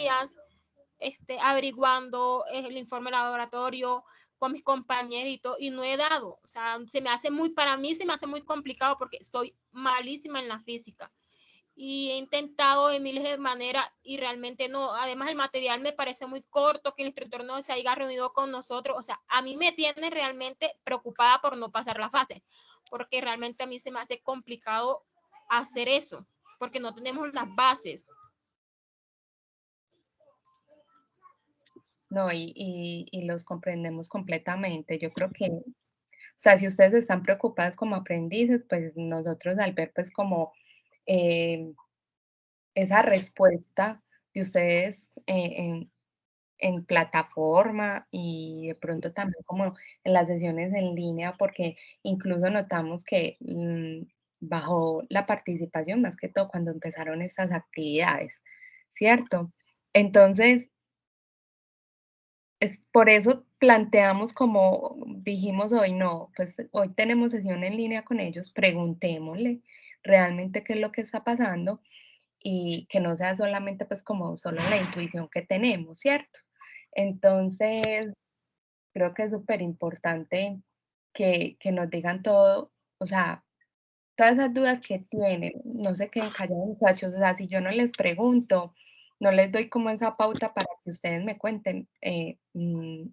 días averiguando el informe de laboratorio con mis compañeritos y no he dado. O sea, para mí se me hace muy complicado porque soy malísima en la física. Y he intentado de miles de maneras y realmente no. Además, el material me parece muy corto, que el instructor no se haya reunido con nosotros. O sea, a mí me tiene realmente preocupada por no pasar la fase, porque realmente a mí se me hace complicado hacer eso, porque no tenemos las bases. No, y los comprendemos completamente. Yo creo que, o sea, si ustedes están preocupadas como aprendices, pues nosotros al ver pues como eh, esa respuesta de ustedes en plataforma y de pronto también como en las sesiones en línea, porque incluso notamos que bajó la participación más que todo cuando empezaron estas actividades, ¿cierto? Entonces, es por eso planteamos como dijimos hoy, no, pues hoy tenemos sesión en línea con ellos, preguntémosle realmente qué es lo que está pasando y que no sea solamente pues como solo la intuición que tenemos, ¿cierto? Entonces, creo que es súper importante que nos digan todo, o sea, todas esas dudas que tienen, no se queden callados, muchachos, o sea, si yo no les pregunto, no les doy como esa pauta para que ustedes me cuenten,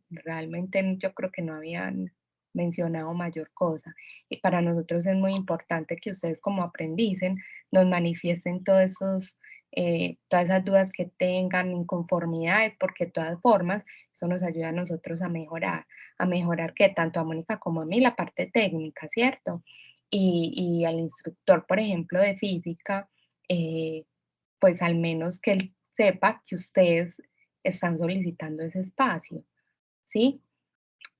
realmente yo creo que no habían mencionado mayor cosa. Y para nosotros es muy importante que ustedes como aprendices nos manifiesten todos esos, todas esas dudas que tengan, inconformidades, porque de todas formas eso nos ayuda a nosotros a mejorar que tanto a Mónica como a mí la parte técnica, ¿cierto? Y al instructor, por ejemplo, de física, eh, pues al menos que él sepa que ustedes están solicitando ese espacio, ¿sí?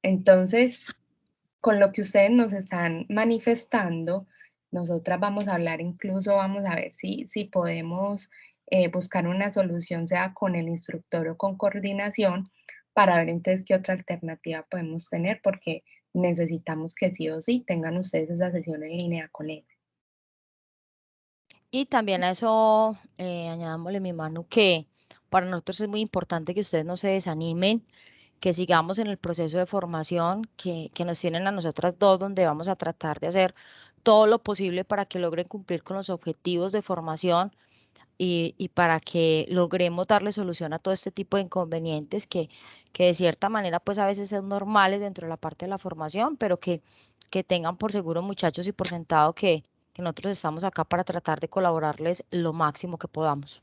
Entonces, con lo que ustedes nos están manifestando, nosotras vamos a hablar, incluso vamos a ver si podemos buscar una solución, sea con el instructor o con coordinación, para ver entonces qué otra alternativa podemos tener, porque necesitamos que sí o sí tengan ustedes esa sesión en línea con él. Y también a eso, añadámosle mi mano que para nosotros es muy importante que ustedes no se desanimen, que sigamos en el proceso de formación que nos tienen a nosotras dos, donde vamos a tratar de hacer todo lo posible para que logren cumplir con los objetivos de formación y para que logremos darle solución a todo este tipo de inconvenientes que de cierta manera pues a veces son normales dentro de la parte de la formación, pero que tengan por seguro muchachos y por sentado que nosotros estamos acá para tratar de colaborarles lo máximo que podamos.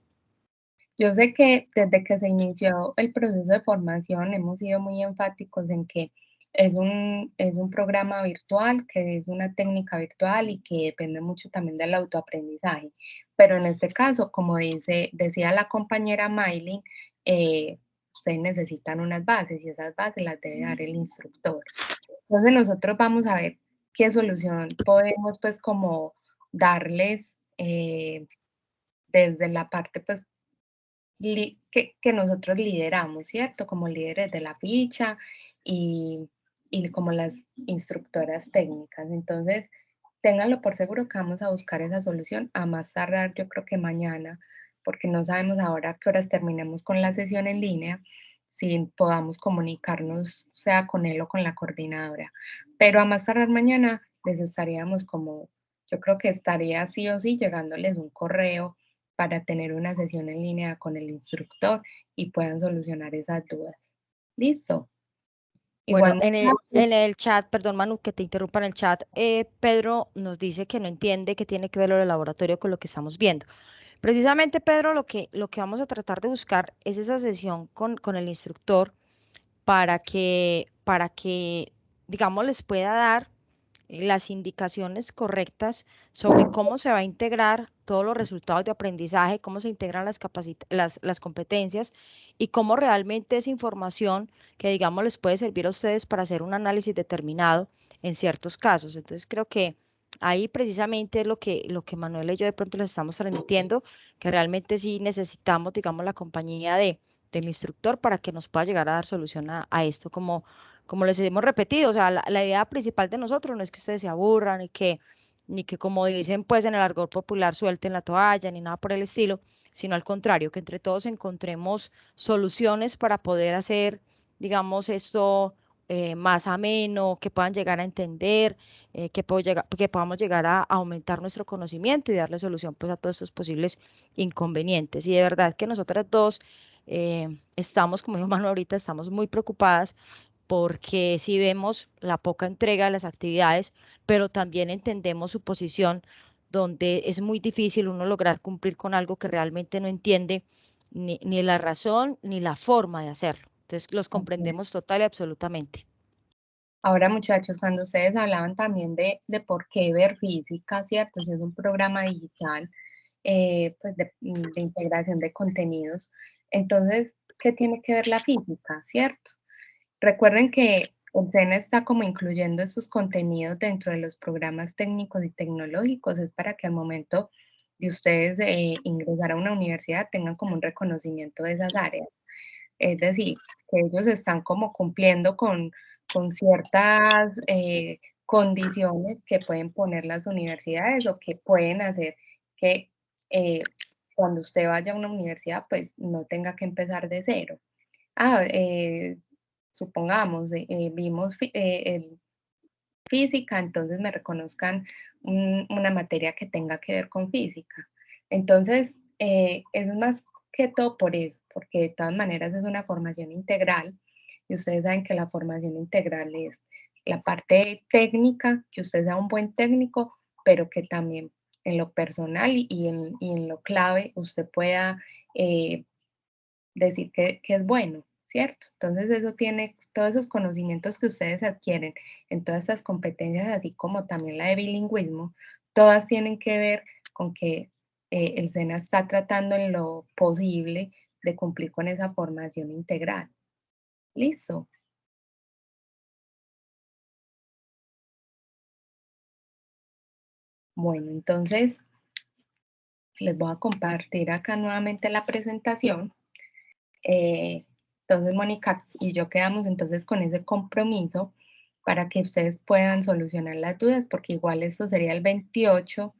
Yo sé que desde que se inició el proceso de formación hemos sido muy enfáticos en que es un programa virtual, que es una técnica virtual y que depende mucho también del autoaprendizaje. Pero en este caso, como decía la compañera Maylin, ustedes necesitan unas bases y esas bases las debe dar el instructor. Entonces nosotros vamos a ver qué solución podemos pues como darles desde la parte pues que nosotros lideramos, ¿cierto? Como líderes de la ficha y, y como las instructoras técnicas. Entonces, ténganlo por seguro que vamos a buscar esa solución a más tardar, yo creo que mañana, porque no sabemos ahora a qué horas terminemos con la sesión en línea, si podamos comunicarnos, sea con él o con la coordinadora. Pero a más tardar mañana les estaríamos como, yo creo que estaría sí o sí llegándoles un correo para tener una sesión en línea con el instructor y puedan solucionar esas dudas. ¿Listo? Bueno, Igualmente, en el chat, perdón Manu, que te interrumpa en el chat, Pedro nos dice que no entiende qué tiene que ver lo del laboratorio con lo que estamos viendo. Precisamente, Pedro, lo que vamos a tratar de buscar es esa sesión con el instructor para que, digamos, les pueda dar las indicaciones correctas sobre cómo se va a integrar todos los resultados de aprendizaje, cómo se integran las competencias y cómo realmente esa información que, digamos, les puede servir a ustedes para hacer un análisis determinado en ciertos casos. Entonces, creo que ahí precisamente es lo que Manuel y yo de pronto les estamos transmitiendo, que realmente sí necesitamos, digamos, la compañía del instructor para que nos pueda llegar a dar solución a esto, como les hemos repetido, o sea, la idea principal de nosotros no es que ustedes se aburran ni que como dicen pues en el argot popular suelten la toalla ni nada por el estilo, sino al contrario, que entre todos encontremos soluciones para poder hacer, digamos, esto más ameno, que puedan llegar a entender, que podamos llegar a aumentar nuestro conocimiento y darle solución pues a todos estos posibles inconvenientes. Y de verdad que nosotras dos estamos, como dijo Manu ahorita, estamos muy preocupadas porque si vemos la poca entrega de las actividades, pero también entendemos su posición, donde es muy difícil uno lograr cumplir con algo que realmente no entiende ni la razón ni la forma de hacerlo. Entonces los Así es. comprendemos total y absolutamente. Ahora, muchachos, cuando ustedes hablaban también de por qué ver física, ¿cierto? Si es un programa digital, pues de integración de contenidos. Entonces, ¿qué tiene que ver la física, cierto? Recuerden que el SENA está como incluyendo estos contenidos dentro de los programas técnicos y tecnológicos, es para que al momento de ustedes ingresar a una universidad tengan como un reconocimiento de esas áreas. Es decir, que ellos están como cumpliendo con ciertas condiciones que pueden poner las universidades o que pueden hacer que cuando usted vaya a una universidad, pues no tenga que empezar de cero. Ah, supongamos, vimos física, entonces me reconozcan una materia que tenga que ver con física. Entonces, es más que todo por eso, porque de todas maneras es una formación integral y ustedes saben que la formación integral es la parte técnica, que usted sea un buen técnico, pero que también en lo personal y en lo clave usted pueda decir que es bueno, ¿cierto? Entonces eso tiene, todos esos conocimientos que ustedes adquieren en todas estas competencias, así como también la de bilingüismo, todas tienen que ver con que el SENA está tratando en lo posible de cumplir con esa formación integral. ¿Listo? Bueno, entonces les voy a compartir acá nuevamente la presentación. Entonces, Mónica y yo quedamos entonces con ese compromiso para que ustedes puedan solucionar las dudas, porque igual eso sería el 28,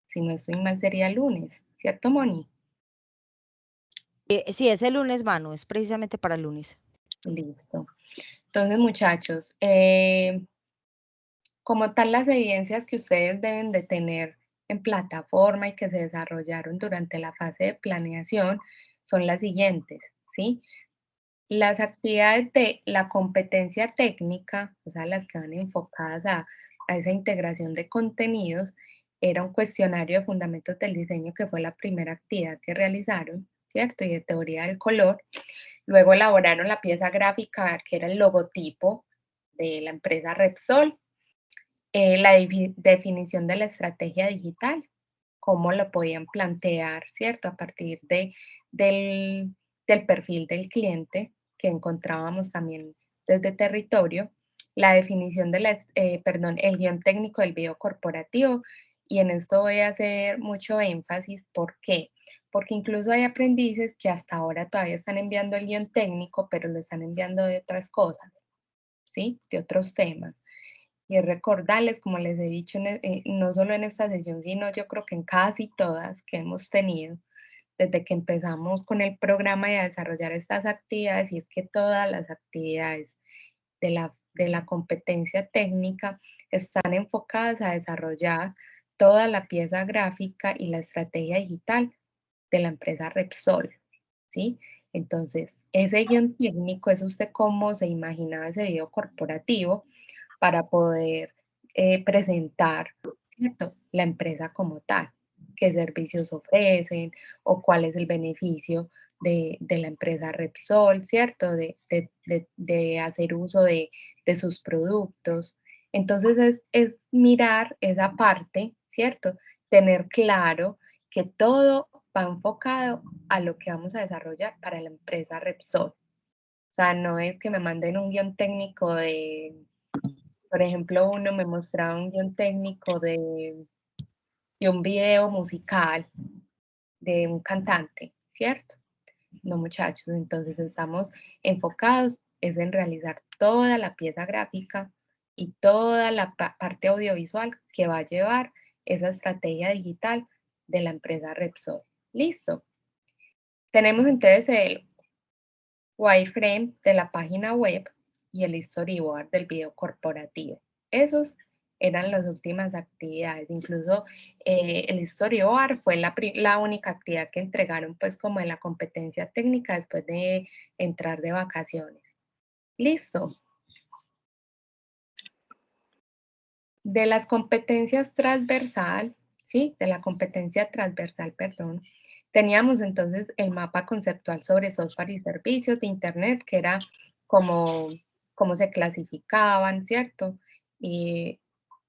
si no estoy mal sería el lunes, ¿cierto, Moni? Sí, es el lunes, Manu, es precisamente para el lunes. Listo. Entonces, muchachos, como tal las evidencias que ustedes deben de tener en plataforma y que se desarrollaron durante la fase de planeación son las siguientes, ¿sí? Las actividades de la competencia técnica, o sea, las que van enfocadas a esa integración de contenidos, era un cuestionario de fundamentos del diseño que fue la primera actividad que realizaron, ¿cierto? Y de teoría del color. Luego elaboraron la pieza gráfica que era el logotipo de la empresa Repsol, la definición de la estrategia digital, cómo lo podían plantear, ¿cierto? A partir del perfil del cliente que encontrábamos también desde territorio, la definición de el guión técnico del video corporativo, y en esto voy a hacer mucho énfasis. ¿Por qué? Porque incluso hay aprendices que hasta ahora todavía están enviando el guión técnico, pero lo están enviando de otras cosas, ¿sí? De otros temas. Y es recordarles, como les he dicho, no solo en esta sesión, sino yo creo que en casi todas que hemos tenido, desde que empezamos con el programa y a desarrollar estas actividades, y es que todas las actividades de la competencia técnica están enfocadas a desarrollar toda la pieza gráfica y la estrategia digital de la empresa Repsol, ¿sí? Entonces, ese guión técnico es usted cómo se imaginaba ese video corporativo para poder presentar, ¿cierto? La empresa como tal, qué servicios ofrecen o cuál es el beneficio de la empresa Repsol, ¿cierto? De hacer uso de sus productos. Entonces es mirar esa parte, ¿cierto? Tener claro que todo va enfocado a lo que vamos a desarrollar para la empresa Repsol. O sea, no es que me manden un guión técnico por ejemplo, uno me mostraba un guión técnico de un video musical de un cantante, ¿cierto? No, muchachos, entonces estamos enfocados es en realizar toda la pieza gráfica y toda la parte audiovisual que va a llevar esa estrategia digital de la empresa Repsol. ¿Listo? Tenemos entonces el wireframe de la página web y el storyboard del video corporativo. Esos eran las últimas actividades. Incluso el storyboard fue la única actividad que entregaron pues como en la competencia técnica después de entrar de vacaciones. Listo. De las competencias transversal, ¿sí? De la competencia transversal, perdón. Teníamos entonces el mapa conceptual sobre software y servicios de Internet, que era como cómo se clasificaban, ¿cierto? Y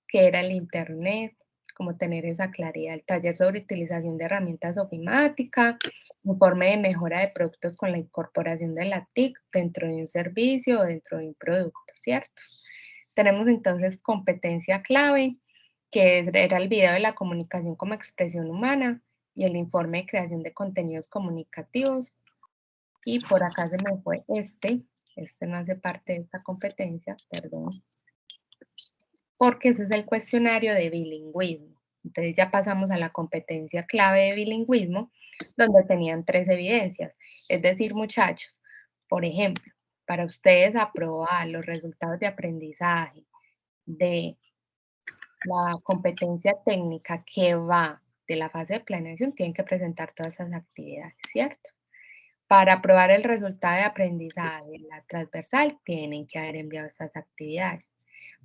qué era el Internet, cómo tener esa claridad. El taller sobre utilización de herramientas ofimática, informe de mejora de productos con la incorporación de la TIC dentro de un servicio o dentro de un producto, ¿cierto? Tenemos entonces competencia clave, que era el video de la comunicación como expresión humana y el informe de creación de contenidos comunicativos. Y por acá se me fue este no hace parte de esta competencia, perdón, porque ese es el cuestionario de bilingüismo. Entonces ya pasamos a la competencia clave de bilingüismo, donde tenían 3 evidencias. Es decir, muchachos, por ejemplo, para ustedes aprobar los resultados de aprendizaje de la competencia técnica que va de la fase de planeación, tienen que presentar todas esas actividades, ¿cierto? Para aprobar el resultado de aprendizaje en la transversal, tienen que haber enviado estas actividades.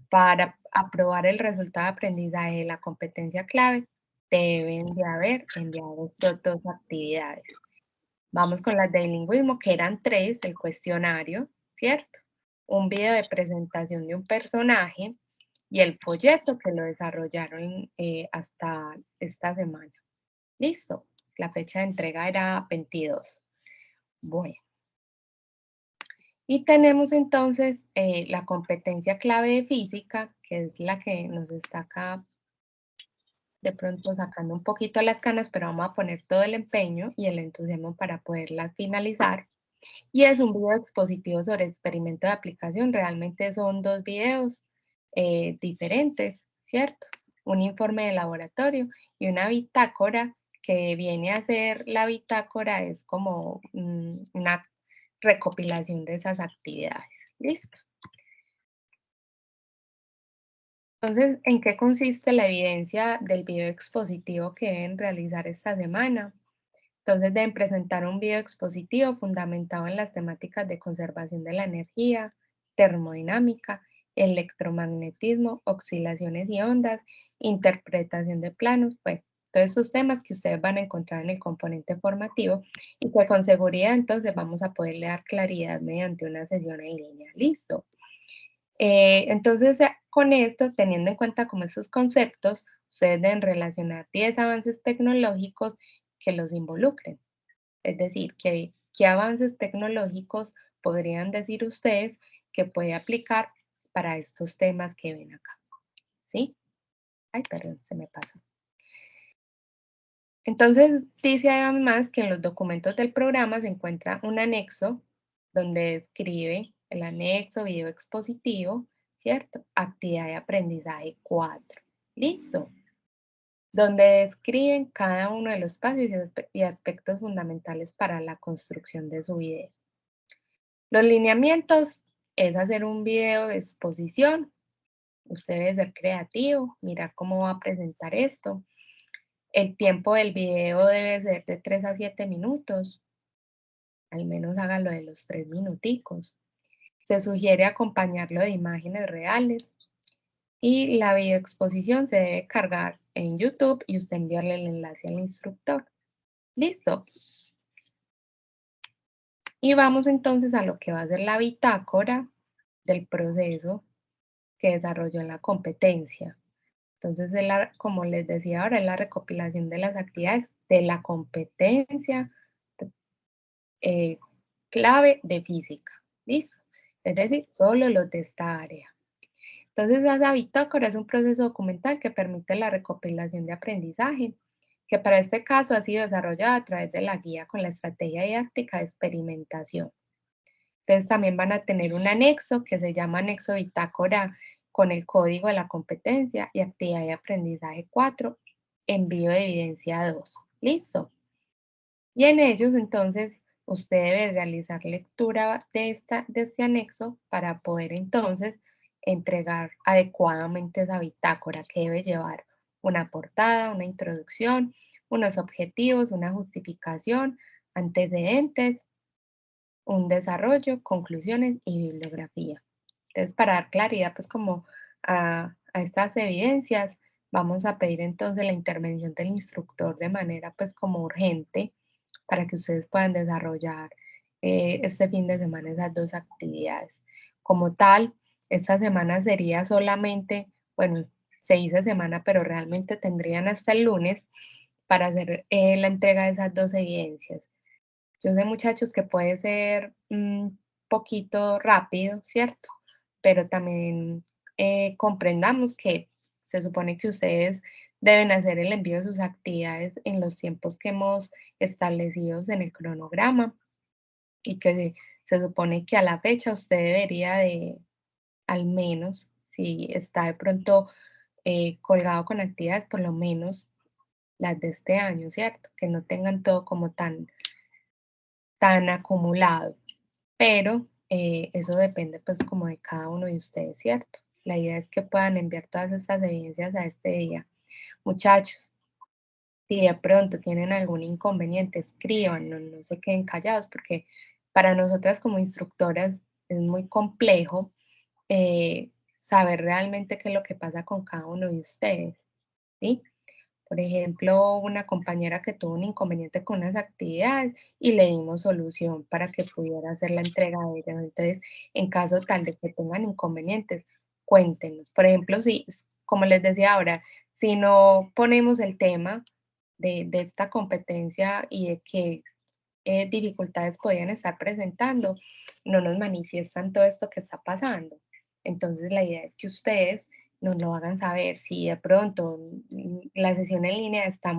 Para aprobar el resultado de aprendizaje de la competencia clave, deben de haber enviado estas 2 actividades. Vamos con las de bilingüismo, que eran 3, el cuestionario, ¿cierto? Un video de presentación de un personaje y el folleto que lo desarrollaron hasta esta semana. Listo, la fecha de entrega era 22. Bueno. Y tenemos entonces la competencia clave de física, que es la que nos está acá de pronto sacando un poquito las canas, pero vamos a poner todo el empeño y el entusiasmo para poderla finalizar. Y es un video expositivo sobre experimento de aplicación. Realmente son 2 videos diferentes, ¿cierto? Un informe de laboratorio y una bitácora que viene a ser, la bitácora es como una recopilación de esas actividades. ¿Listo? Entonces, ¿en qué consiste la evidencia del video expositivo que deben realizar esta semana? Entonces, deben presentar un video expositivo fundamentado en las temáticas de conservación de la energía, termodinámica, electromagnetismo, oscilaciones y ondas, interpretación de planos, bueno, todos esos temas que ustedes van a encontrar en el componente formativo y que con seguridad entonces vamos a poderle dar claridad mediante una sesión en línea. Listo. Entonces, con esto, teniendo en cuenta como esos conceptos, ustedes deben relacionar 10 avances tecnológicos que los involucren. Es decir, ¿qué avances tecnológicos podrían decir ustedes que puede aplicar para estos temas que ven acá? ¿Sí? Ay, perdón, se me pasó. Entonces, dice además que en los documentos del programa se encuentra un anexo donde describe el anexo video expositivo, ¿cierto? Actividad de aprendizaje 4. ¿Listo? Donde describen cada uno de los pasos y aspectos fundamentales para la construcción de su video. Los lineamientos es hacer un video de exposición. Usted debe ser creativo, mirar cómo va a presentar esto. El tiempo del video debe ser de 3 a 7 minutos. Al menos hágalo de los 3 minuticos. Se sugiere acompañarlo de imágenes reales. Y la videoexposición se debe cargar en YouTube y usted enviarle el enlace al instructor. ¿Listo? Y vamos entonces a lo que va a ser la bitácora del proceso que desarrolló en la competencia. Entonces, como les decía ahora, es la recopilación de las actividades de la competencia clave de física. ¿Listo? Es decir, solo los de esta área. Entonces, esa bitácora es un proceso documental que permite la recopilación de aprendizaje, que para este caso ha sido desarrollada a través de la guía con la estrategia didáctica de experimentación. Entonces, también van a tener un anexo que se llama anexo bitácora con el código de la competencia y actividad de aprendizaje 4, envío de evidencia 2. ¿Listo? Y en ellos, entonces, usted debe realizar lectura de este anexo para poder entonces entregar adecuadamente esa bitácora que debe llevar una portada, una introducción, unos objetivos, una justificación, antecedentes, un desarrollo, conclusiones y bibliografía. Entonces, para dar claridad, pues como a estas evidencias, vamos a pedir entonces la intervención del instructor de manera pues como urgente para que ustedes puedan desarrollar este fin de semana esas dos actividades. Como tal, esta semana sería solamente, bueno, se dice semana, pero realmente tendrían hasta el lunes para hacer la entrega de esas dos evidencias. Yo sé, muchachos, que puede ser un poquito rápido, ¿cierto? Pero también comprendamos que se supone que ustedes deben hacer el envío de sus actividades en los tiempos que hemos establecido en el cronograma y que se supone que a la fecha usted debería de, al menos, si está de pronto colgado con actividades, por lo menos las de este año, ¿cierto? Que no tengan todo como tan acumulado, pero eso depende pues como de cada uno de ustedes, ¿cierto? La idea es que puedan enviar todas estas evidencias a este día. Muchachos, si de pronto tienen algún inconveniente, escriban, no se queden callados, porque para nosotras como instructoras es muy complejo saber realmente qué es lo que pasa con cada uno de ustedes, ¿sí? Por ejemplo, una compañera que tuvo un inconveniente con unas actividades y le dimos solución para que pudiera hacer la entrega de ellas. Entonces, en caso tal de que tengan inconvenientes, cuéntenos. Por ejemplo, si, como les decía ahora, si no ponemos el tema de esta competencia y de qué dificultades podían estar presentando, no nos manifiestan todo esto que está pasando. Entonces, la idea es que ustedes nos lo hagan saber. Si de pronto la sesión en línea está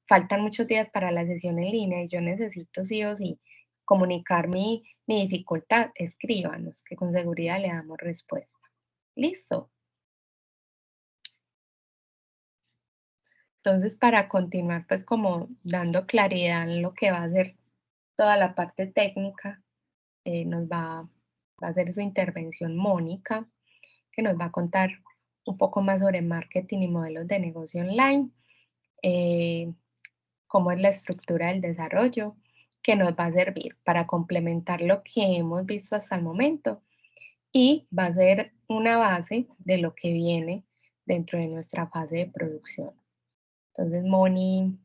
faltan muchos días para la sesión en línea y yo necesito sí o sí comunicar mi dificultad, escríbanos, que con seguridad le damos respuesta. ¿Listo? Entonces, para continuar, pues como dando claridad en lo que va a ser toda la parte técnica, va a hacer su intervención Mónica, que nos va a contar un poco más sobre marketing y modelos de negocio online, eh, cómo es la estructura del desarrollo, que nos va a servir para complementar lo que hemos visto hasta el momento y va a ser una base de lo que viene dentro de nuestra fase de producción. Entonces, Moni,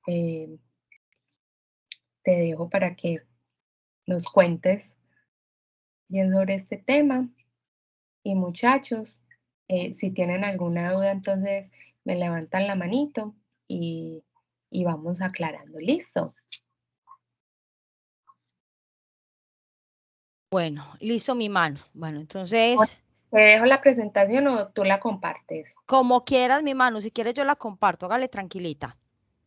eh, te dejo para que nos cuentes bien sobre este tema. Y muchachos, si tienen alguna duda, entonces me levantan la manito y vamos aclarando. ¿Listo? Bueno, listo mi mano. Bueno, Bueno, entonces, ¿te dejo la presentación o tú la compartes? como quieras mi mano, si quieres yo la comparto, hágale tranquilita.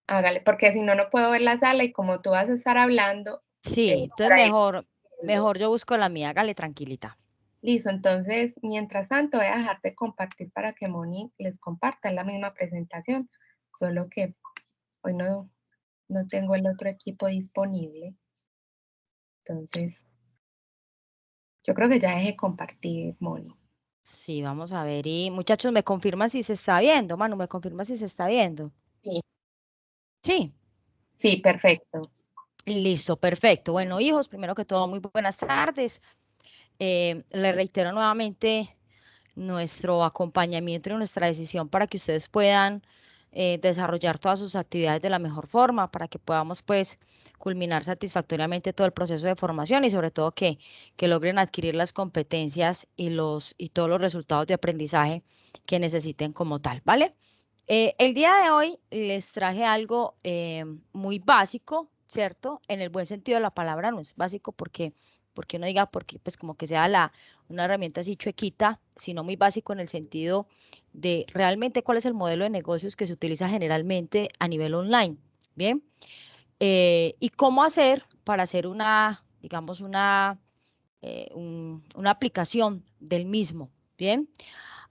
Hágale, porque si no, no puedo ver la sala y como tú vas a estar hablando, Sí, por entonces ahí. mejor yo busco la mía, hágale tranquilita. Listo, entonces, mientras tanto, voy a dejar de compartir para que Moni les comparta la misma presentación, solo que hoy no tengo el otro equipo disponible. Entonces, yo creo que ya dejé compartir, Moni. Sí, vamos a ver. Y muchachos, me confirman si se está viendo, Manu, me confirma si se está viendo. Sí, Sí, sí, perfecto. listo, perfecto. Bueno, hijos, primero que todo, muy buenas tardes. Les reitero nuevamente nuestro acompañamiento y nuestra decisión para que ustedes puedan desarrollar todas sus actividades de la mejor forma, para que podamos pues culminar satisfactoriamente todo el proceso de formación y sobre todo que logren adquirir las competencias y todos los resultados de aprendizaje que necesiten como tal, ¿vale? El día de hoy les traje algo muy básico, ¿cierto? En el buen sentido de la palabra, no es básico porque uno diga, porque pues como que sea una herramienta así chuequita, sino muy básico en el sentido de realmente cuál es el modelo de negocios que se utiliza generalmente a nivel online, ¿bien? Y cómo hacer para hacer digamos, una aplicación del mismo, ¿bien?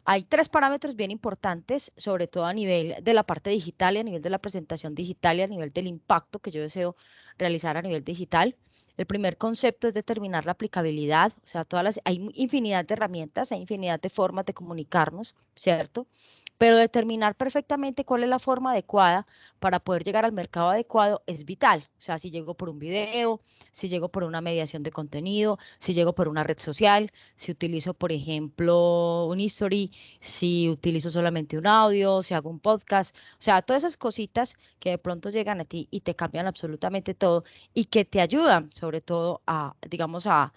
Hay tres parámetros bien importantes, sobre todo a nivel de la parte digital y a nivel de la presentación digital y a nivel del impacto que yo deseo realizar a nivel digital. El primer concepto es determinar la aplicabilidad, o sea, hay infinidad de herramientas, hay infinidad de formas de comunicarnos, ¿cierto? Pero determinar perfectamente cuál es la forma adecuada para poder llegar al mercado adecuado es vital. O sea, si llego por un video, si llego por una mediación de contenido, si llego por una red social, si utilizo, por ejemplo, un history, si utilizo solamente un audio, si hago un podcast, o sea, todas esas cositas que de pronto llegan a ti y te cambian absolutamente todo y que te ayudan sobre todo digamos, a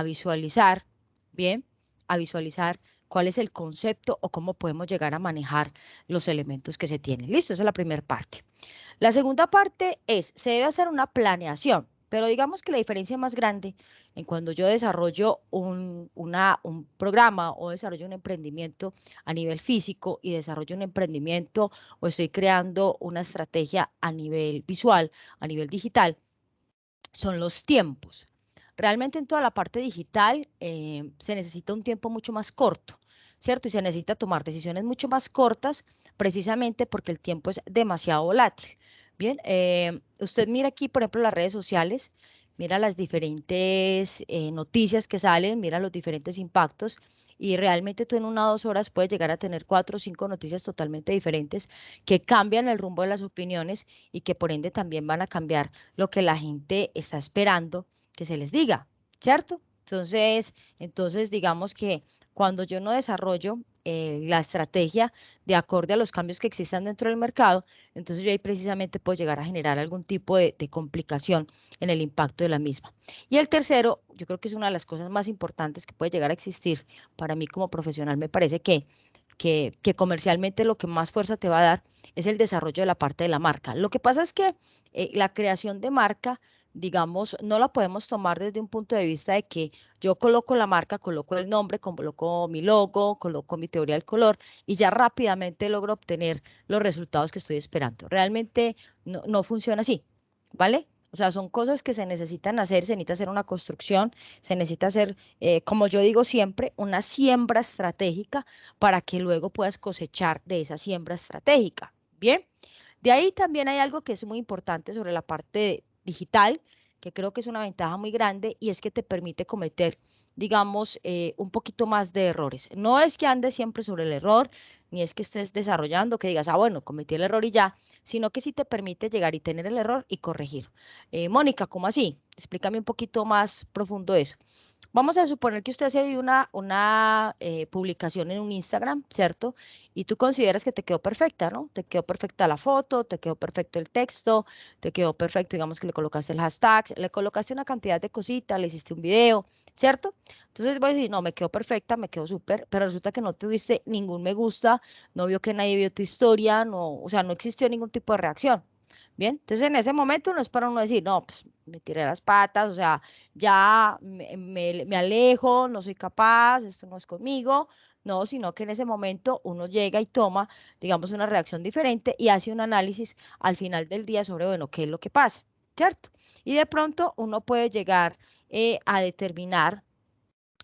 visualizar, ¿bien? A visualizar cuál es el concepto o cómo podemos llegar a manejar los elementos que se tienen. Listo, esa es la primera parte. La segunda parte se debe hacer una planeación, pero digamos que la diferencia más grande en cuando yo desarrollo un programa o desarrollo un emprendimiento a nivel físico y desarrollo un emprendimiento o estoy creando una estrategia a nivel visual, a nivel digital, son los tiempos. Realmente en toda la parte digital se necesita un tiempo mucho más corto, ¿cierto? Y se necesita tomar decisiones mucho más cortas precisamente porque el tiempo es demasiado volátil. Bien, usted mira aquí, por ejemplo, las redes sociales, mira las diferentes noticias que salen, mira los diferentes impactos y realmente tú en 1 o 2 horas puedes llegar a tener 4 o 5 noticias totalmente diferentes que cambian el rumbo de las opiniones y que por ende también van a cambiar lo que la gente está esperando que se les diga, ¿cierto? Entonces digamos que cuando yo no desarrollo la estrategia de acorde a los cambios que existan dentro del mercado, entonces yo ahí precisamente puedo llegar a generar algún tipo de complicación en el impacto de la misma. Y el tercero, yo creo que es una de las cosas más importantes que puede llegar a existir para mí como profesional, me parece que comercialmente lo que más fuerza te va a dar es el desarrollo de la parte de la marca. Lo que pasa es que la creación de marca, digamos, no la podemos tomar desde un punto de vista de que yo coloco la marca, coloco el nombre, coloco mi logo, coloco mi teoría del color y ya rápidamente logro obtener los resultados que estoy esperando. Realmente no funciona así, ¿vale? O sea, son cosas que se necesitan hacer, se necesita hacer una construcción, se necesita hacer, como yo digo siempre, una siembra estratégica para que luego puedas cosechar de esa siembra estratégica. Bien, de ahí también hay algo que es muy importante sobre la parte digital, que creo que es una ventaja muy grande y es que te permite cometer, digamos, un poquito más de errores. No es que andes siempre sobre el error, ni es que estés desarrollando, que digas, bueno, cometí el error y ya, sino que sí te permite llegar y tener el error y corregir. Mónica, ¿cómo así? Explícame un poquito más profundo eso. Vamos a suponer que usted hace una publicación en un Instagram, ¿cierto? Y tú consideras que te quedó perfecta, ¿no? Te quedó perfecta la foto, te quedó perfecto el texto, te quedó perfecto, digamos que le colocaste el hashtag, le colocaste una cantidad de cositas, le hiciste un video, ¿cierto? Entonces voy a decir, no, me quedó perfecta, me quedó súper, pero resulta que no tuviste ningún me gusta, no vio que nadie vio tu historia, no, o sea, no existió ningún tipo de reacción. Bien, entonces en ese momento no es para uno decir, no, pues me tiré las patas, o sea, ya me alejo, no soy capaz, esto no es conmigo, no, sino que en ese momento uno llega y toma, digamos, una reacción diferente y hace un análisis al final del día sobre, bueno, qué es lo que pasa, ¿cierto? Y de pronto uno puede llegar a determinar,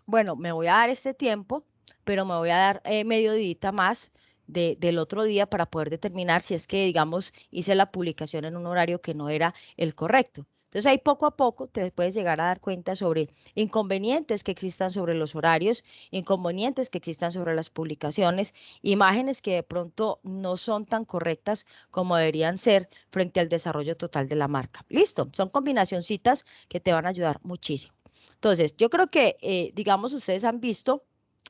bueno, me voy a dar este tiempo, pero me voy a dar medio día más del otro día para poder determinar si es que, digamos, hice la publicación en un horario que no era el correcto. Entonces ahí poco a poco te puedes llegar a dar cuenta sobre inconvenientes que existan sobre los horarios, inconvenientes que existan sobre las publicaciones, imágenes que de pronto no son tan correctas como deberían ser frente al desarrollo total de la marca. Listo, son combinacioncitas que te van a ayudar muchísimo. Entonces, yo creo que, digamos, ustedes han visto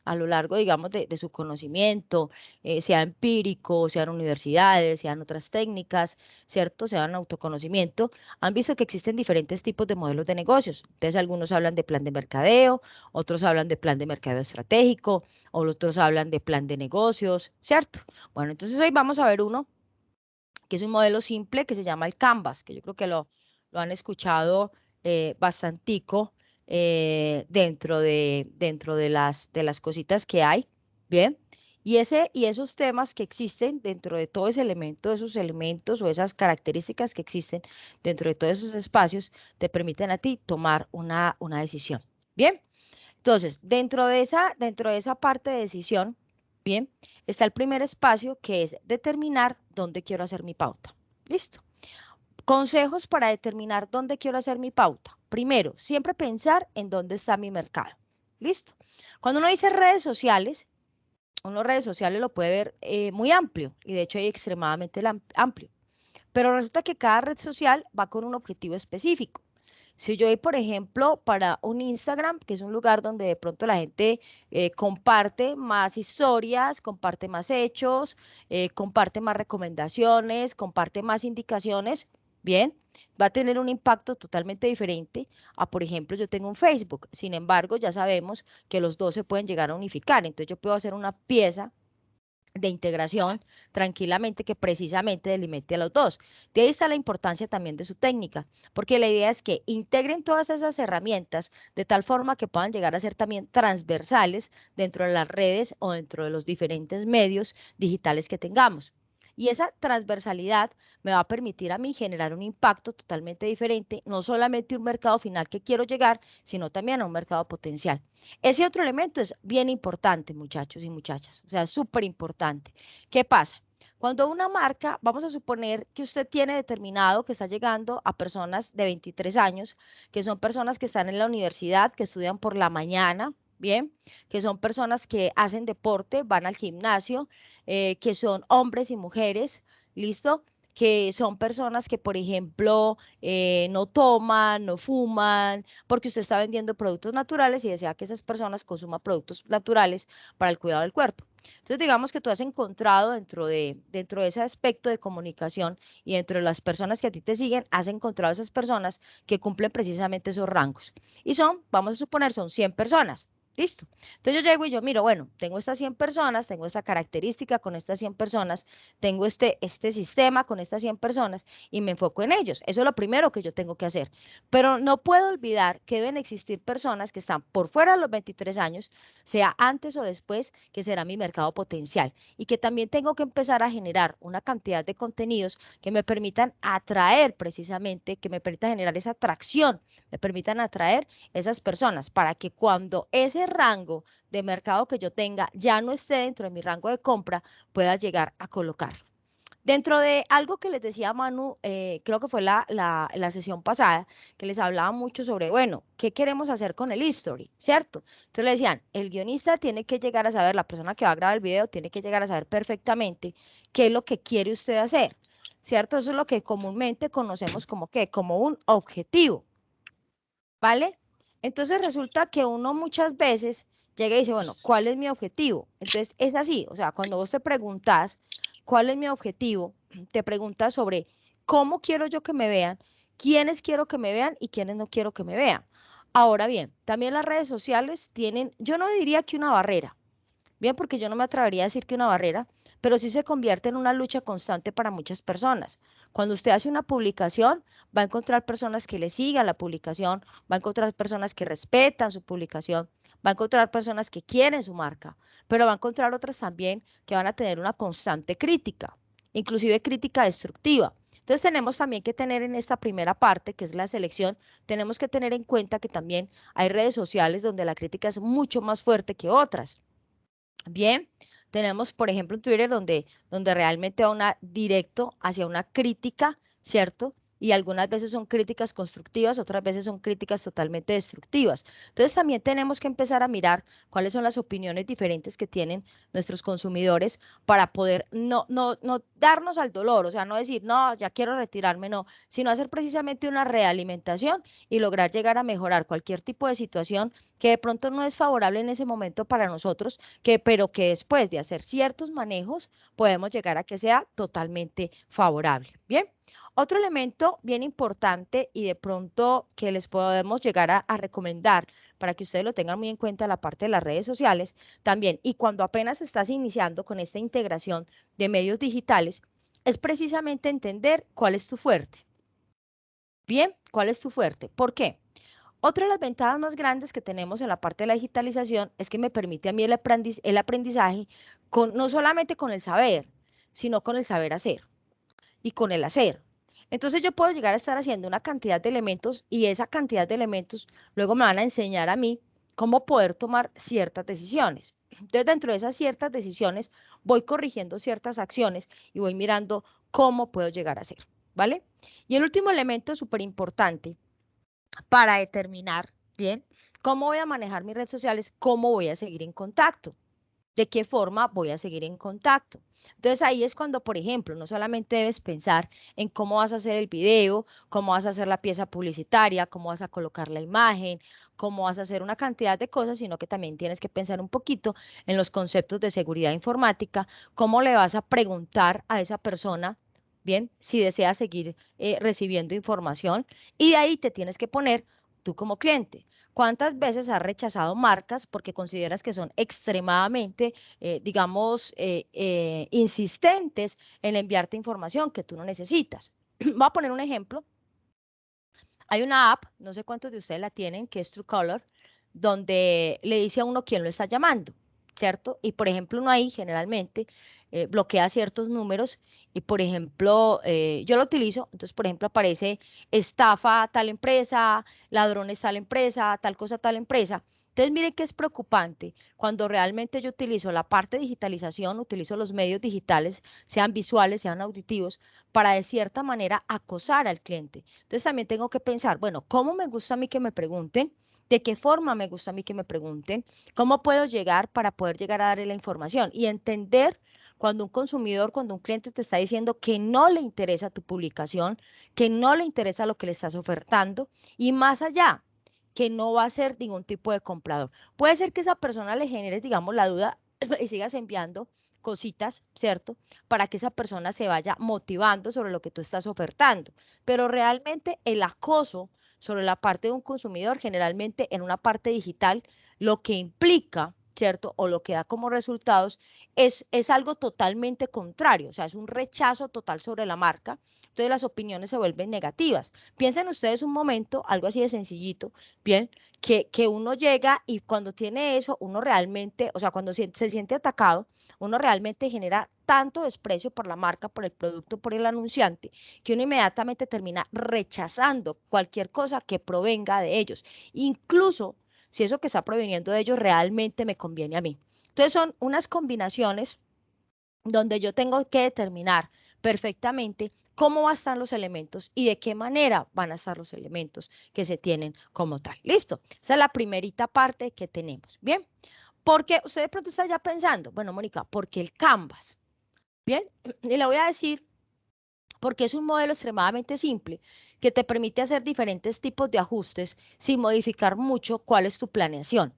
a lo largo, digamos, de su conocimiento, sea empírico, sean universidades, sean otras técnicas, ¿cierto? Sean autoconocimiento, han visto que existen diferentes tipos de modelos de negocios. Entonces, algunos hablan de plan de mercadeo, otros hablan de plan de mercadeo estratégico, otros hablan de plan de negocios, ¿cierto? Bueno, entonces hoy vamos a ver uno que es un modelo simple que se llama el Canvas, que yo creo que lo han escuchado bastantico dentro de las cositas que hay, ¿bien? Y esos temas que existen dentro de todo ese elemento, esos elementos o esas características que existen dentro de todos esos espacios, te permiten a ti tomar una decisión, ¿bien? Entonces, dentro de esa parte de decisión, bien, está el primer espacio que es determinar dónde quiero hacer mi pauta. Listo. Consejos para determinar dónde quiero hacer mi pauta. Primero, siempre pensar en dónde está mi mercado. ¿Listo? Cuando uno dice redes sociales, uno redes sociales lo puede ver muy amplio, y de hecho hay extremadamente amplio. Pero resulta que cada red social va con un objetivo específico. Si yo voy, por ejemplo, para un Instagram, que es un lugar donde de pronto la gente comparte más historias, comparte más hechos, comparte más recomendaciones, comparte más indicaciones, bien, va a tener un impacto totalmente diferente a, por ejemplo, yo tengo un Facebook. Sin embargo, ya sabemos que los dos se pueden llegar a unificar. Entonces yo puedo hacer una pieza de integración tranquilamente que precisamente delimite a los dos. De ahí está la importancia también de su técnica, porque la idea es que integren todas esas herramientas de tal forma que puedan llegar a ser también transversales dentro de las redes o dentro de los diferentes medios digitales que tengamos. Y esa transversalidad me va a permitir a mí generar un impacto totalmente diferente, no solamente un mercado final que quiero llegar, sino también a un mercado potencial. Ese otro elemento es bien importante, muchachos y muchachas, o sea, súper importante. ¿Qué pasa? Cuando una marca, vamos a suponer que usted tiene determinado que está llegando a personas de 23 años, que son personas que están en la universidad, que estudian por la mañana, bien, que son personas que hacen deporte, van al gimnasio, que son hombres y mujeres, ¿listo? Que son personas que, por ejemplo, no toman, no fuman, porque usted está vendiendo productos naturales y desea que esas personas consuman productos naturales para el cuidado del cuerpo. Entonces, digamos que tú has encontrado dentro de ese aspecto de comunicación y dentro de las personas que a ti te siguen, has encontrado esas personas que cumplen precisamente esos rangos. Y son, vamos a suponer, son 100 personas. Listo. Entonces yo llego y yo miro, bueno, tengo estas 100 personas, tengo esta característica con estas 100 personas, tengo este sistema con estas 100 personas y me enfoco en ellos. Eso es lo primero que yo tengo que hacer. Pero no puedo olvidar que deben existir personas que están por fuera de los 23 años, sea antes o después, que será mi mercado potencial. Y que también tengo que empezar a generar una cantidad de contenidos que me permitan atraer precisamente, que me permitan generar esa atracción, me permitan atraer esas personas para que cuando ese rango de mercado que yo tenga ya no esté dentro de mi rango de compra, pueda llegar a colocar. Dentro de algo que les decía Manu, creo que fue la sesión pasada, que les hablaba mucho sobre, bueno, ¿qué queremos hacer con el history? ¿Cierto? Entonces le decían, el guionista tiene que llegar a saber, la persona que va a grabar el video tiene que llegar a saber perfectamente qué es lo que quiere usted hacer, ¿cierto? Eso es lo que comúnmente conocemos como ¿qué? Como un objetivo, ¿vale? Entonces resulta que uno muchas veces llega y dice, bueno, ¿cuál es mi objetivo? Entonces es así, o sea, cuando vos te preguntas, ¿cuál es mi objetivo? Te preguntas sobre cómo quiero yo que me vean, quiénes quiero que me vean y quiénes no quiero que me vean. Ahora bien, también las redes sociales tienen, yo no diría que una barrera, bien, porque yo no me atrevería a decir que una barrera, pero sí se convierte en una lucha constante para muchas personas. Cuando usted hace una publicación, va a encontrar personas que le sigan la publicación, va a encontrar personas que respetan su publicación, va a encontrar personas que quieren su marca, pero va a encontrar otras también que van a tener una constante crítica, inclusive crítica destructiva. Entonces tenemos también que tener en esta primera parte, que es la selección, tenemos que tener en cuenta que también hay redes sociales donde la crítica es mucho más fuerte que otras. Bien, tenemos, por ejemplo, en Twitter donde realmente va directo hacia una crítica, ¿cierto? Y algunas veces son críticas constructivas, otras veces son críticas totalmente destructivas. Entonces también tenemos que empezar a mirar cuáles son las opiniones diferentes que tienen nuestros consumidores para poder no darnos al dolor, o sea, no decir, no, ya quiero retirarme, no, sino hacer precisamente una realimentación y lograr llegar a mejorar cualquier tipo de situación que de pronto no es favorable en ese momento para nosotros, pero que después de hacer ciertos manejos podemos llegar a que sea totalmente favorable. Bien. Otro elemento bien importante y de pronto que les podemos llegar a recomendar para que ustedes lo tengan muy en cuenta la parte de las redes sociales también, y cuando apenas estás iniciando con esta integración de medios digitales, es precisamente entender cuál es tu fuerte. Bien, ¿cuál es tu fuerte? ¿Por qué? Otra de las ventajas más grandes que tenemos en la parte de la digitalización es que me permite a mí el aprendizaje no solamente con el saber, sino con el saber hacer y con el hacer. Entonces yo puedo llegar a estar haciendo una cantidad de elementos y esa cantidad de elementos luego me van a enseñar a mí cómo poder tomar ciertas decisiones. Entonces dentro de esas ciertas decisiones voy corrigiendo ciertas acciones y voy mirando cómo puedo llegar a hacer. ¿vale? Y el último elemento súper importante para determinar, bien, cómo voy a manejar mis redes sociales, cómo voy a seguir en contacto, de qué forma voy a seguir en contacto. Entonces ahí es cuando, por ejemplo, no solamente debes pensar en cómo vas a hacer el video, cómo vas a hacer la pieza publicitaria, cómo vas a colocar la imagen, cómo vas a hacer una cantidad de cosas, sino que también tienes que pensar un poquito en los conceptos de seguridad informática, cómo le vas a preguntar a esa persona, bien, si desea seguir recibiendo información, y de ahí te tienes que poner tú como cliente. ¿Cuántas veces has rechazado marcas porque consideras que son extremadamente, digamos, insistentes en enviarte información que tú no necesitas? Voy a poner un ejemplo. Hay una app, no sé cuántos de ustedes la tienen, que es Truecaller, donde le dice a uno quién lo está llamando, ¿cierto? Y por ejemplo, uno ahí generalmente bloquea ciertos números y por ejemplo, yo lo utilizo, entonces por ejemplo aparece estafa tal empresa, ladrones tal empresa, tal cosa tal empresa. Entonces mire que es preocupante cuando realmente yo utilizo la parte de digitalización, utilizo los medios digitales, sean visuales, sean auditivos, para de cierta manera acosar al cliente. Entonces también tengo que pensar, bueno, ¿cómo me gusta a mí que me pregunten? ¿De qué forma me gusta a mí que me pregunten? ¿Cómo puedo llegar para poder llegar a darle la información? Y entender cuando un consumidor, cuando un cliente te está diciendo que no le interesa tu publicación, que no le interesa lo que le estás ofertando y más allá, que no va a ser ningún tipo de comprador. Puede ser que esa persona le genere, digamos, la duda y sigas enviando cositas, ¿cierto? Para que esa persona se vaya motivando sobre lo que tú estás ofertando. Pero realmente el acoso sobre la parte de un consumidor, generalmente en una parte digital, lo que implica, ¿cierto? O lo que da como resultados es algo totalmente contrario, o sea, es un rechazo total sobre la marca. Entonces las opiniones se vuelven negativas. Piensen ustedes un momento, algo así de sencillito, bien, que uno llega y cuando tiene eso, uno realmente, o sea, cuando se siente atacado, uno realmente genera tanto desprecio por la marca, por el producto, por el anunciante, que uno inmediatamente termina rechazando cualquier cosa que provenga de ellos, incluso si eso que está proveniendo de ellos realmente me conviene a mí. Entonces son unas combinaciones donde yo tengo que determinar perfectamente cómo van a estar los elementos y de qué manera van a estar los elementos que se tienen como tal. Listo, esa es la primerita parte que tenemos. Bien, porque usted de pronto está ya pensando, bueno, Mónica, ¿por qué el Canvas? Bien, y le voy a decir porque es un modelo extremadamente simple que te permite hacer diferentes tipos de ajustes sin modificar mucho cuál es tu planeación.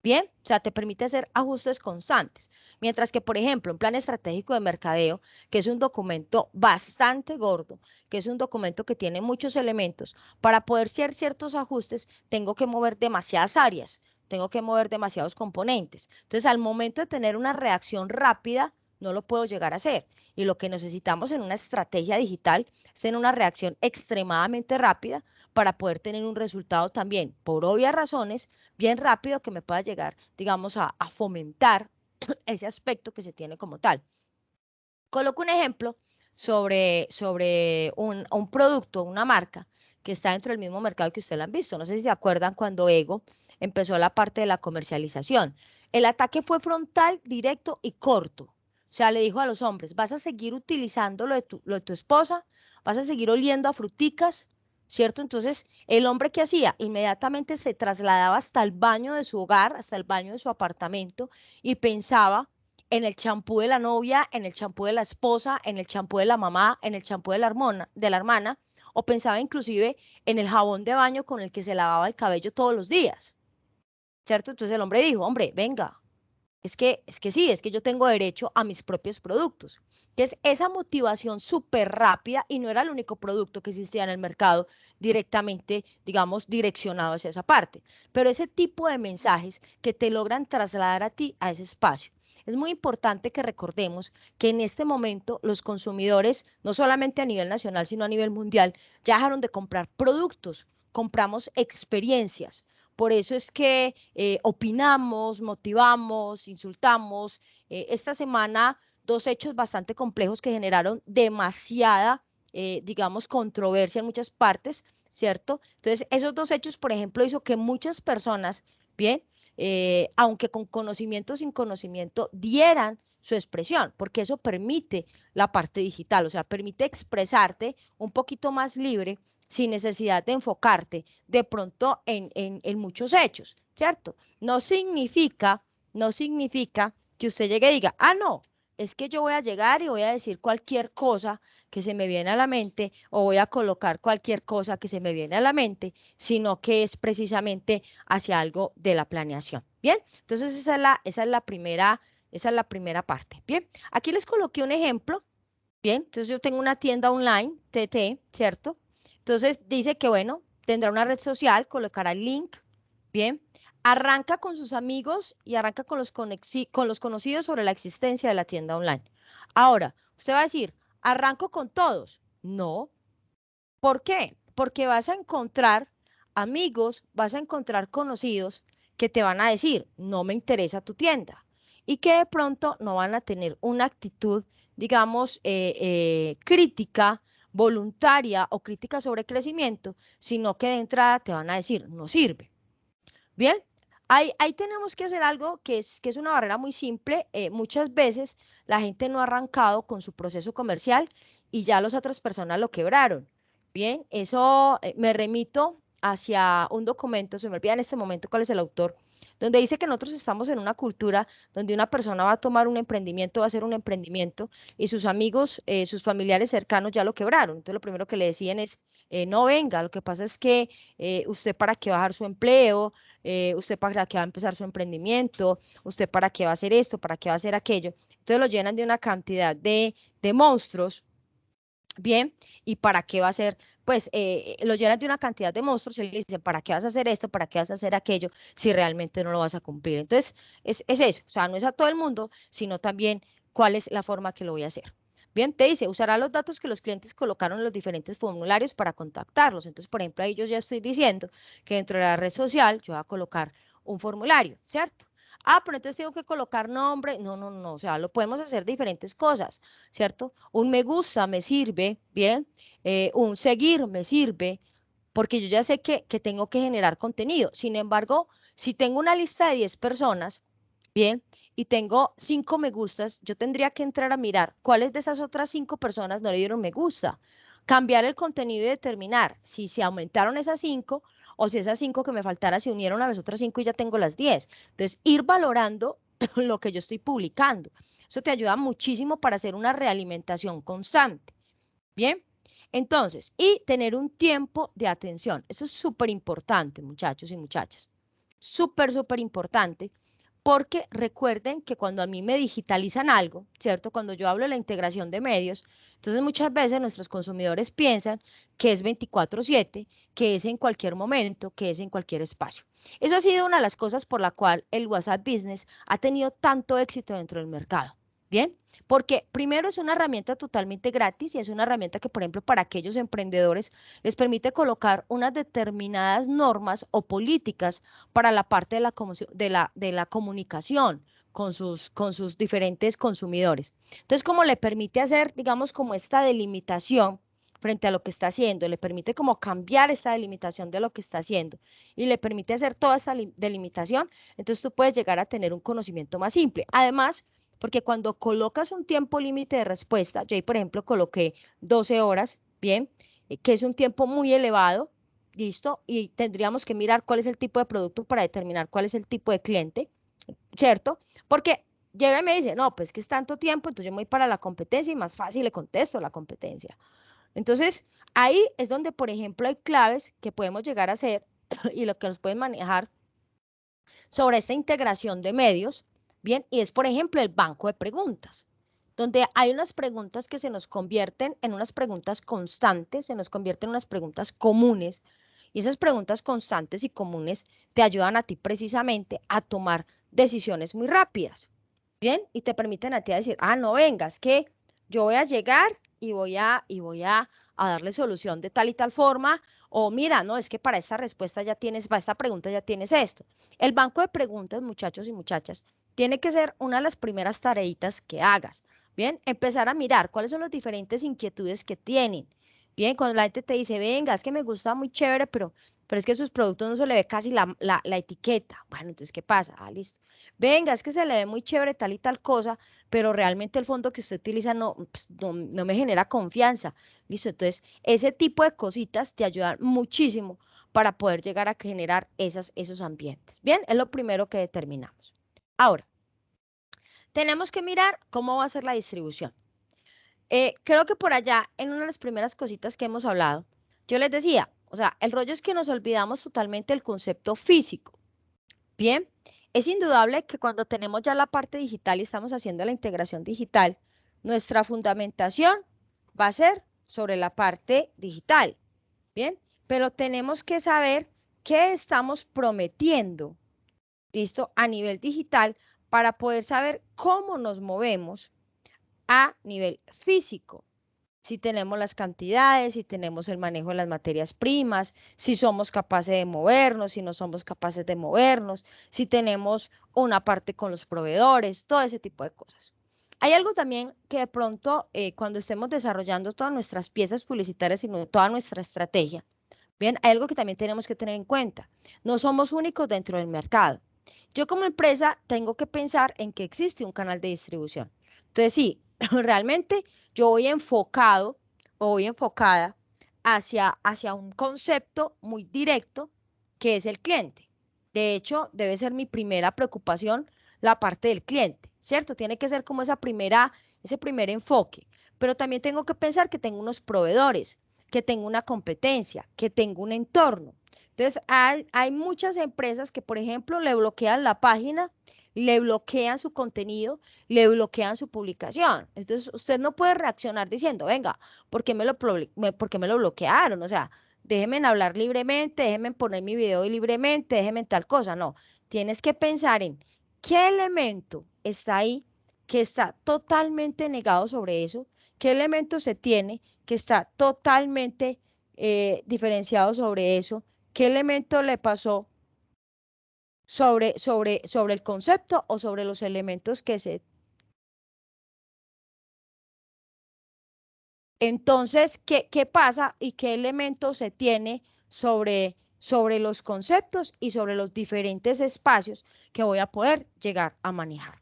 Bien, o sea, te permite hacer ajustes constantes. Mientras que, por ejemplo, un plan estratégico de mercadeo, que es un documento bastante gordo, que es un documento que tiene muchos elementos, para poder hacer ciertos ajustes, tengo que mover demasiadas áreas, tengo que mover demasiados componentes. Entonces, al momento de tener una reacción rápida, no lo puedo llegar a hacer. Y lo que necesitamos en una estrategia digital es tener una reacción extremadamente rápida para poder tener un resultado también, por obvias razones, bien rápido que me pueda llegar, digamos, a fomentar ese aspecto que se tiene como tal. Coloco un ejemplo sobre un producto, una marca que está dentro del mismo mercado que ustedes lo han visto. No sé si se acuerdan cuando Ego empezó la parte de la comercialización. El ataque fue frontal, directo y corto. O sea, le dijo a los hombres, vas a seguir utilizando lo de tu esposa, vas a seguir oliendo a fruticas, ¿cierto? Entonces, el hombre que hacía inmediatamente se trasladaba hasta el baño de su hogar, hasta el baño de su apartamento y pensaba en el champú de la novia, en el champú de la esposa, en el champú de la mamá, en el champú de la hermana, o pensaba inclusive en el jabón de baño con el que se lavaba el cabello todos los días, ¿cierto? Entonces el hombre dijo, hombre, venga, es que sí, es que yo tengo derecho a mis propios productos. Entonces, esa motivación súper rápida, y no era el único producto que existía en el mercado directamente, digamos, direccionado hacia esa parte, pero ese tipo de mensajes que te logran trasladar a ti a ese espacio. Es muy importante que recordemos que en este momento los consumidores, no solamente a nivel nacional, sino a nivel mundial, ya dejaron de comprar productos, compramos experiencias. Por eso es que opinamos, motivamos, insultamos. Esta semana, dos hechos bastante complejos que generaron demasiada, digamos, controversia en muchas partes, ¿cierto? Entonces, esos dos hechos, por ejemplo, hizo que muchas personas, bien, aunque con conocimiento o sin conocimiento, dieran su expresión, porque eso permite la parte digital, o sea, permite expresarte un poquito más libre sin necesidad de enfocarte de pronto en muchos hechos, ¿cierto? No significa que usted llegue y diga, ah, no, es que yo voy a llegar y voy a decir cualquier cosa que se me viene a la mente o voy a colocar cualquier cosa que se me viene a la mente, sino que es precisamente hacia algo de la planeación. Bien, entonces esa es la primera parte. Bien, aquí les coloqué un ejemplo. Bien, entonces yo tengo una tienda online, TT, ¿cierto? Entonces dice que, bueno, tendrá una red social, colocará el link. Bien, arranca con sus amigos y arranca con los conocidos sobre la existencia de la tienda online. Ahora, usted va a decir, ¿arranco con todos? No. ¿Por qué? Porque vas a encontrar amigos, vas a encontrar conocidos que te van a decir, no me interesa tu tienda, y que de pronto no van a tener una actitud, digamos, crítica, voluntaria o crítica sobre crecimiento, sino que de entrada te van a decir, no sirve. Bien, ahí tenemos que hacer algo que es una barrera muy simple. Muchas veces la gente no ha arrancado con su proceso comercial y ya las otras personas lo quebraron. Bien, eso me remito hacia un documento, se me olvida en este momento cuál es el autor, donde dice que nosotros estamos en una cultura donde una persona va a tomar un emprendimiento, va a hacer un emprendimiento y sus amigos, sus familiares cercanos ya lo quebraron. Entonces lo primero que le decían es, no venga, lo que pasa es que usted para qué va a dejar su empleo, usted para qué va a empezar su emprendimiento, usted para qué va a hacer esto, para qué va a hacer aquello. Entonces lo llenan de una cantidad de monstruos, bien, y para qué va a hacer, pues lo llenan de una cantidad de monstruos y le dicen, ¿para qué vas a hacer esto? ¿Para qué vas a hacer aquello? Si realmente no lo vas a cumplir. Entonces, es eso, o sea, no es a todo el mundo, sino también cuál es la forma que lo voy a hacer. Bien, te dice, usará los datos que los clientes colocaron en los diferentes formularios para contactarlos. Entonces, por ejemplo, ahí yo ya estoy diciendo que dentro de la red social yo voy a colocar un formulario, ¿cierto? Ah, pero entonces tengo que colocar nombre. No, no, no, o sea, lo podemos hacer diferentes cosas, ¿cierto? Un me gusta me sirve, ¿bien? Un seguir me sirve, porque yo ya sé que tengo que generar contenido. Sin embargo, si tengo una lista de 10 personas, bien, y tengo 5 me gustas, yo tendría que entrar a mirar cuáles de esas otras 5 personas no le dieron me gusta, cambiar el contenido y determinar si se aumentaron esas 5 o si esas 5 que me faltara se unieron a las otras 5 y ya tengo las 10. Entonces, ir valorando lo que yo estoy publicando. Eso te ayuda muchísimo para hacer una realimentación constante. Bien, entonces, y tener un tiempo de atención. Eso es súper importante, muchachos y muchachas. Súper, súper importante, porque recuerden que cuando a mí me digitalizan algo, ¿cierto? Cuando yo hablo de la integración de medios, entonces muchas veces nuestros consumidores piensan que es 24/7, que es en cualquier momento, que es en cualquier espacio. Eso ha sido una de las cosas por la cual el WhatsApp Business ha tenido tanto éxito dentro del mercado. Bien, porque primero es una herramienta totalmente gratis y es una herramienta que, por ejemplo, para aquellos emprendedores les permite colocar unas determinadas normas o políticas para la parte de la comunicación con sus diferentes consumidores. Entonces, como le permite hacer, digamos, como esta delimitación frente a lo que está haciendo, le permite como cambiar esta delimitación de lo que está haciendo y le permite hacer toda esta delimitación, entonces tú puedes llegar a tener un conocimiento más simple. Además, porque cuando colocas un tiempo límite de respuesta, yo ahí, por ejemplo, coloqué 12 horas, bien, que es un tiempo muy elevado, listo, y tendríamos que mirar cuál es el tipo de producto para determinar cuál es el tipo de cliente, ¿cierto? Porque llega y me dice, no, pues que es tanto tiempo, entonces yo me voy para la competencia y más fácil le contesto a la competencia. Entonces, ahí es donde, por ejemplo, hay claves que podemos llegar a hacer y lo que nos pueden manejar sobre esta integración de medios, bien, y es, por ejemplo, el banco de preguntas, donde hay unas preguntas que se nos convierten en unas preguntas constantes, se nos convierten en unas preguntas comunes, y esas preguntas constantes y comunes te ayudan a ti precisamente a tomar decisiones muy rápidas, bien, y te permiten a ti a decir, ah, no vengas, que yo voy a llegar y voy a darle solución de tal y tal forma, o mira, no, es que para esta respuesta ya tienes, para esta pregunta ya tienes esto. El banco de preguntas, muchachos y muchachas, tiene que ser una de las primeras tareitas que hagas. Bien, empezar a mirar cuáles son las diferentes inquietudes que tienen. Bien, cuando la gente te dice, venga, es que me gusta muy chévere, pero es que sus productos no se le ve casi la etiqueta. Bueno, entonces, ¿qué pasa? Ah, listo. Venga, es que se le ve muy chévere tal y tal cosa, pero realmente el fondo que usted utiliza no, pues, no me genera confianza. Listo, entonces, ese tipo de cositas te ayudan muchísimo para poder llegar a generar esos ambientes. Bien, es lo primero que determinamos. Ahora, tenemos que mirar cómo va a ser la distribución. Creo que por allá, en una de las primeras cositas que hemos hablado, yo les decía, o sea, el rollo es que nos olvidamos totalmente del concepto físico. Bien, es indudable que cuando tenemos ya la parte digital y estamos haciendo la integración digital, nuestra fundamentación va a ser sobre la parte digital. Bien, pero tenemos que saber qué estamos prometiendo, ¿listo? A nivel digital para poder saber cómo nos movemos a nivel físico. Si tenemos las cantidades, si tenemos el manejo de las materias primas, si somos capaces de movernos, si no somos capaces de movernos, si tenemos una parte con los proveedores, todo ese tipo de cosas. Hay algo también que de pronto cuando estemos desarrollando todas nuestras piezas publicitarias y toda nuestra estrategia, bien, hay algo que también tenemos que tener en cuenta. No somos únicos dentro del mercado. Yo como empresa tengo que pensar en que existe un canal de distribución. Entonces, sí, realmente yo voy enfocado o voy enfocada hacia un concepto muy directo que es el cliente. De hecho, debe ser mi primera preocupación la parte del cliente, ¿cierto? Tiene que ser como ese primer enfoque. Pero también tengo que pensar que tengo unos proveedores, que tengo una competencia, que tengo un entorno. Entonces, hay muchas empresas que, por ejemplo, le bloquean la página, le bloquean su contenido, le bloquean su publicación. Entonces, usted no puede reaccionar diciendo, venga, ¿por qué por qué me lo bloquearon? O sea, déjenme hablar libremente, déjenme poner mi video libremente, déjenme tal cosa. No, tienes que pensar en qué elemento está ahí que está totalmente negado sobre eso, qué elemento se tiene que está totalmente diferenciado sobre eso, qué elemento le pasó sobre el concepto o sobre los elementos que se... Entonces, ¿qué pasa y qué elementos se tiene sobre los conceptos y sobre los diferentes espacios que voy a poder llegar a manejar?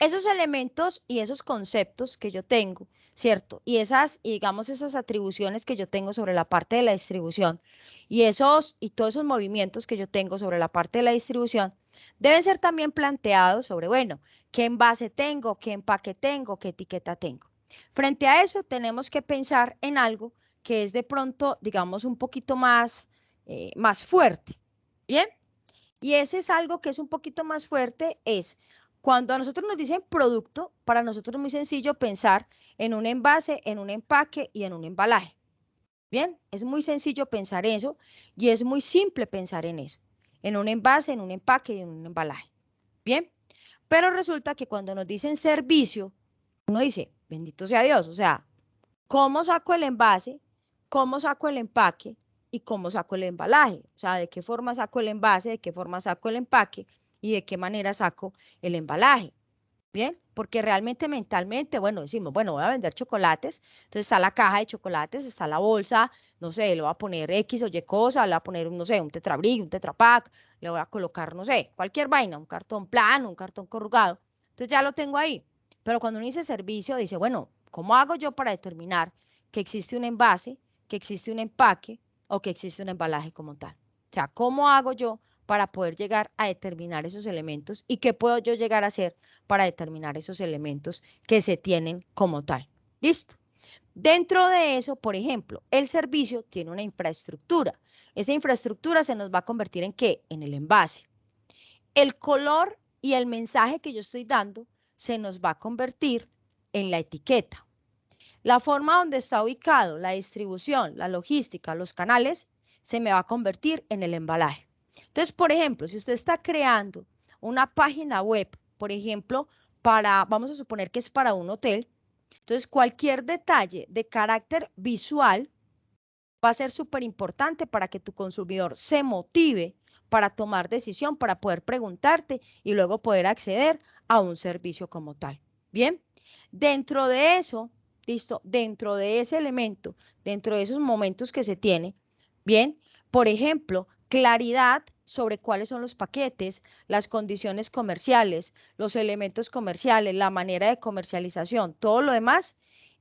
Esos elementos y esos conceptos que yo tengo, ¿cierto? Y digamos, esas atribuciones que yo tengo sobre la parte de la distribución y todos esos movimientos que yo tengo sobre la parte de la distribución, deben ser también planteados sobre, bueno, ¿qué envase tengo? ¿Qué empaque tengo? ¿Qué etiqueta tengo? Frente a eso, tenemos que pensar en algo que es de pronto, digamos, un poquito más fuerte, ¿bien? Y ese es algo que es un poquito más fuerte, es cuando a nosotros nos dicen producto, para nosotros es muy sencillo pensar en un envase, en un empaque y en un embalaje. Bien, es muy sencillo pensar eso y es muy simple pensar en eso, en un envase, en un empaque y en un embalaje. Bien, pero resulta que cuando nos dicen servicio, uno dice, bendito sea Dios, o sea, ¿cómo saco el envase? ¿Cómo saco el empaque? ¿Y cómo saco el embalaje? O sea, ¿de qué forma saco el envase? ¿De qué forma saco el empaque? ¿Y de qué manera saco el embalaje? Bien, porque realmente mentalmente, bueno, decimos, bueno, voy a vender chocolates, entonces está la caja de chocolates, está la bolsa, no sé, le voy a poner X o Y cosa, le voy a poner, no sé, un tetrabrick, un tetrapack, le voy a colocar, no sé, cualquier vaina, un cartón plano, un cartón corrugado, entonces ya lo tengo ahí. Pero cuando uno dice servicio, dice, bueno, ¿cómo hago yo para determinar que existe un envase, que existe un empaque o que existe un embalaje como tal? O sea, ¿cómo hago yo para poder llegar a determinar esos elementos y qué puedo yo llegar a hacer para determinar esos elementos que se tienen como tal? ¿Listo? Dentro de eso, por ejemplo, el servicio tiene una infraestructura. Esa infraestructura se nos va a convertir en ¿qué? En el envase. El color y el mensaje que yo estoy dando se nos va a convertir en la etiqueta. La forma donde está ubicado, la distribución, la logística, los canales, se me va a convertir en el embalaje. Entonces, por ejemplo, si usted está creando una página web, por ejemplo, vamos a suponer que es para un hotel, entonces cualquier detalle de carácter visual va a ser súper importante para que tu consumidor se motive para tomar decisión, para poder preguntarte y luego poder acceder a un servicio como tal. Bien, dentro de eso, ¿listo? Dentro de ese elemento, dentro de esos momentos que se tiene, bien, por ejemplo, claridad sobre cuáles son los paquetes, las condiciones comerciales, los elementos comerciales, la manera de comercialización, todo lo demás,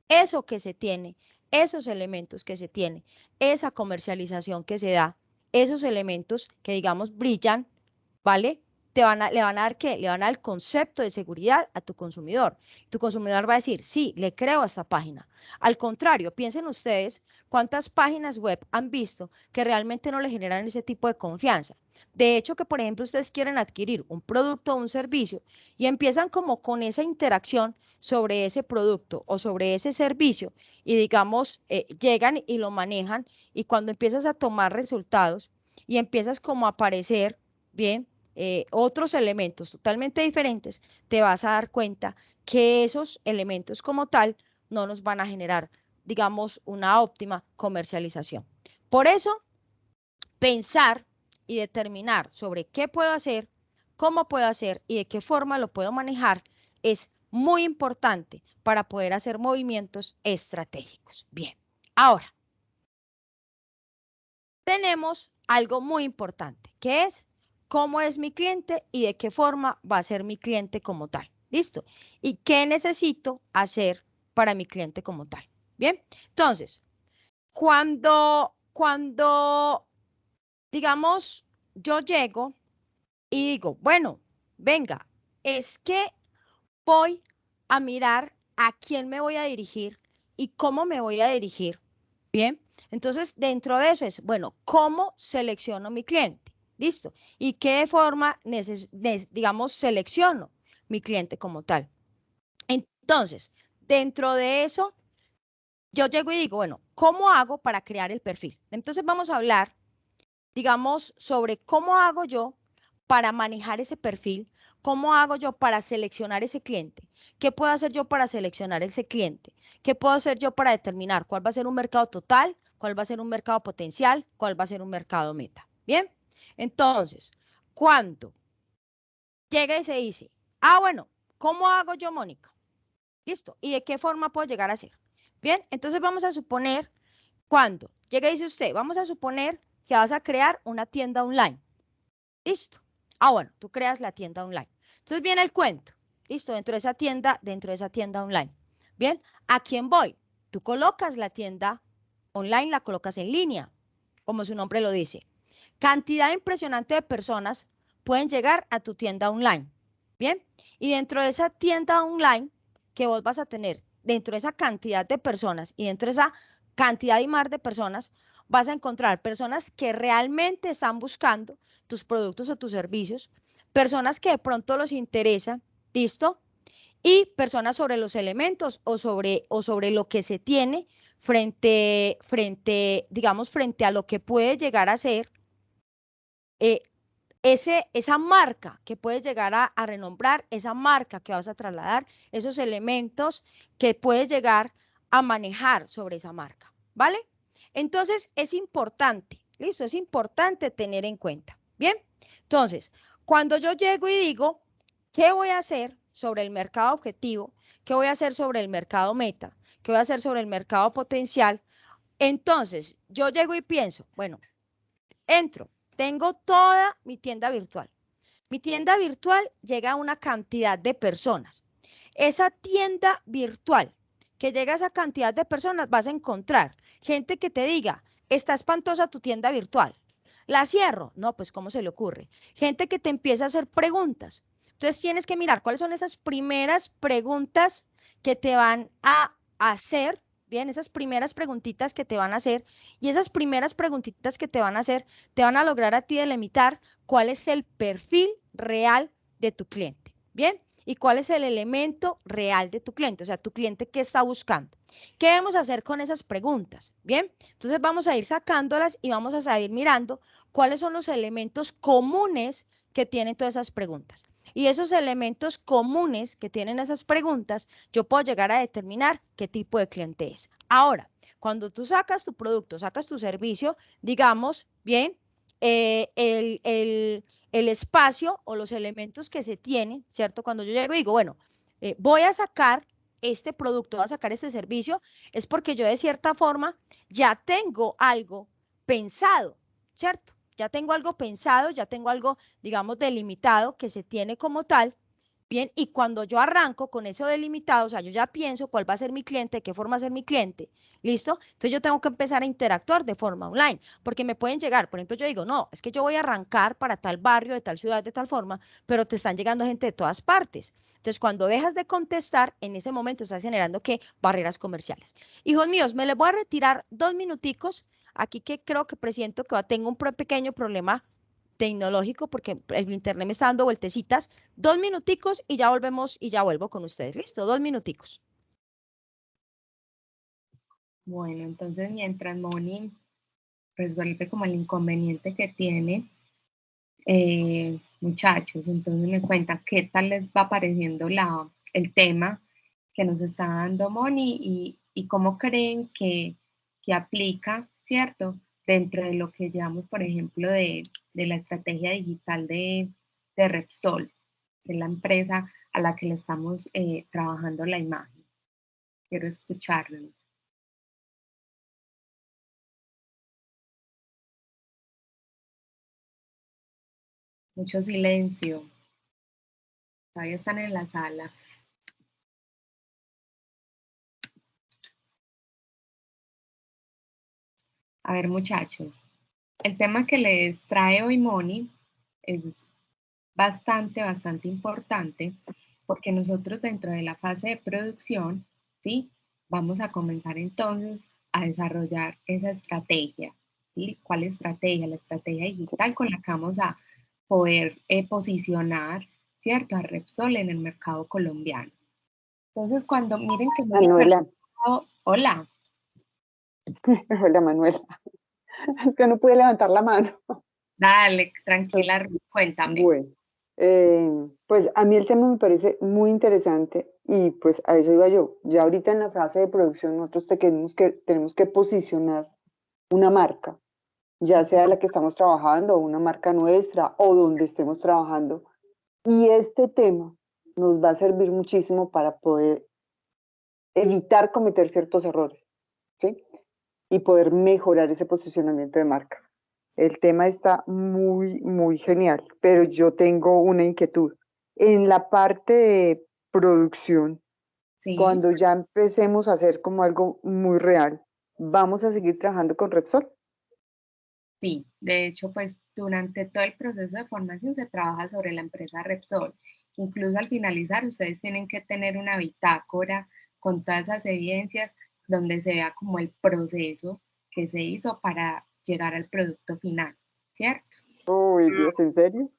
eso que se tiene, esos elementos que se tiene, esa comercialización que se da, esos elementos que digamos brillan, ¿vale? Le van a dar ¿qué? Le van a dar el concepto de seguridad a tu consumidor. Tu consumidor va a decir, sí, le creo a esta página. Al contrario, piensen ustedes cuántas páginas web han visto que realmente no le generan ese tipo de confianza. De hecho, que por ejemplo ustedes quieren adquirir un producto o un servicio y empiezan como con esa interacción sobre ese producto o sobre ese servicio y digamos, llegan y lo manejan y cuando empiezas a tomar resultados y empiezas como a aparecer, bien, otros elementos totalmente diferentes, te vas a dar cuenta que esos elementos como tal no nos van a generar, digamos, una óptima comercialización. Por eso, pensar y determinar sobre qué puedo hacer, cómo puedo hacer y de qué forma lo puedo manejar es muy importante para poder hacer movimientos estratégicos. Bien, ahora tenemos algo muy importante, que es cómo es mi cliente y de qué forma va a ser mi cliente como tal. ¿Listo? ¿Y qué necesito hacer para mi cliente como tal? Bien, entonces, cuando digamos, yo llego y digo, bueno, venga, es que voy a mirar a quién me voy a dirigir y cómo me voy a dirigir. Bien, entonces dentro de eso es, bueno, ¿cómo selecciono mi cliente? ¿Listo? ¿Y qué forma, digamos, selecciono mi cliente como tal? Entonces, dentro de eso, yo llego y digo, bueno, ¿cómo hago para crear el perfil? Entonces vamos a hablar, digamos, sobre cómo hago yo para manejar ese perfil, cómo hago yo para seleccionar ese cliente, qué puedo hacer yo para seleccionar ese cliente, qué puedo hacer yo para determinar cuál va a ser un mercado total, cuál va a ser un mercado potencial, cuál va a ser un mercado meta. Bien, entonces, cuando llega y se dice, ah, bueno, ¿cómo hago yo, Mónica? Listo, ¿y de qué forma puedo llegar a ser? Bien, entonces vamos a suponer, cuando llega y dice usted, vamos a suponer que vas a crear una tienda online. Listo. Ah, bueno, tú creas la tienda online. Entonces viene el cuento. Listo, dentro de esa tienda online. Bien, ¿a quién voy? Tú colocas la tienda online, la colocas en línea, como su nombre lo dice. Cantidad impresionante de personas pueden llegar a tu tienda online. Bien, y dentro de esa tienda online que vos vas a tener, dentro de esa cantidad de personas y dentro de esa cantidad y mar de personas, vas a encontrar personas que realmente están buscando tus productos o tus servicios, personas que de pronto los interesa, ¿listo? Y personas sobre los elementos o sobre lo que se tiene digamos, frente a lo que puede llegar a ser eh, esa marca que puedes llegar a renombrar, esa marca que vas a trasladar, esos elementos que puedes llegar a manejar sobre esa marca, ¿vale? Entonces es importante, listo, es importante tener en cuenta, ¿bien? Entonces, cuando yo llego y digo, ¿qué voy a hacer sobre el mercado objetivo? ¿Qué voy a hacer sobre el mercado meta? ¿Qué voy a hacer sobre el mercado potencial? Entonces, yo llego y pienso, bueno, entro, tengo toda mi tienda virtual. Mi tienda virtual llega a una cantidad de personas. Esa tienda virtual que llega a esa cantidad de personas, vas a encontrar gente que te diga, está espantosa tu tienda virtual. ¿La cierro? No, pues ¿cómo se le ocurre? Gente que te empieza a hacer preguntas. Entonces tienes que mirar cuáles son esas primeras preguntas que te van a hacer, bien, esas primeras preguntitas que te van a hacer y esas primeras preguntitas que te van a hacer te van a lograr a ti delimitar cuál es el perfil real de tu cliente, ¿bien? Y cuál es el elemento real de tu cliente, o sea, tu cliente qué está buscando. ¿Qué debemos hacer con esas preguntas? Bien, entonces vamos a ir sacándolas y vamos a ir mirando cuáles son los elementos comunes que tienen todas esas preguntas. Y esos elementos comunes que tienen esas preguntas, yo puedo llegar a determinar qué tipo de cliente es. Ahora, cuando tú sacas tu producto, sacas tu servicio, digamos, bien, el espacio o los elementos que se tienen, ¿cierto? Cuando yo llego y digo, bueno, voy a sacar este producto, voy a sacar este servicio, es porque yo de cierta forma ya tengo algo pensado, ¿cierto? Ya tengo algo pensado, ya tengo algo, digamos, delimitado que se tiene como tal. Bien, y cuando yo arranco con eso delimitado, o sea, yo ya pienso cuál va a ser mi cliente, de qué forma va a ser mi cliente, ¿listo? Entonces yo tengo que empezar a interactuar de forma online, porque me pueden llegar, por ejemplo, yo digo, no, es que yo voy a arrancar para tal barrio, de tal ciudad, de tal forma, pero te están llegando gente de todas partes. Entonces, cuando dejas de contestar, en ese momento estás generando, ¿qué? Barreras comerciales. Hijos míos, me les voy a retirar 2 minuticos, aquí que creo que presiento que tengo un pequeño problema tecnológico porque el internet me está dando vueltecitas. 2 minuticos y ya volvemos y ya vuelvo con ustedes. ¿Listo? 2 minuticos. Bueno, entonces mientras Moni resuelve como el inconveniente que tiene, muchachos, entonces me cuentan qué tal les va pareciendo el tema que nos está dando Moni y cómo creen que aplica, ¿cierto? Dentro de lo que llamamos, por ejemplo, de la estrategia digital de Repsol, que es la empresa a la que le estamos trabajando la imagen. Quiero escucharlos. Mucho silencio. Todavía están en la sala. A ver, muchachos, el tema que les trae hoy Moni es bastante importante porque nosotros dentro de la fase de producción, ¿sí? Vamos a comenzar entonces a desarrollar esa estrategia, ¿sí? ¿Cuál estrategia? La estrategia digital con la que vamos a poder posicionar, ¿cierto? A Repsol en el mercado colombiano. Entonces, cuando miren que... Manuela. Hola. Hola, Manuela. Es que no pude levantar la mano. Dale, tranquila, Ruth, cuéntame. Bueno, pues a mí el tema me parece muy interesante y pues a eso iba yo. Ya ahorita en la fase de producción nosotros tenemos que posicionar una marca, ya sea la que estamos trabajando o una marca nuestra o donde estemos trabajando. Y este tema nos va a servir muchísimo para poder evitar cometer ciertos errores, ¿sí? Y poder mejorar ese posicionamiento de marca. El tema está muy genial, pero yo tengo una inquietud. En la parte de producción, Sí. cuando ya empecemos a hacer como algo muy real, ¿vamos a seguir trabajando con Repsol? Sí, de hecho, pues durante todo el proceso de formación se trabaja sobre la empresa Repsol. Incluso al finalizar, ustedes tienen que tener una bitácora con todas esas evidencias donde se vea como el proceso que se hizo para llegar al producto final, ¿cierto? Uy, Dios, ¿en serio?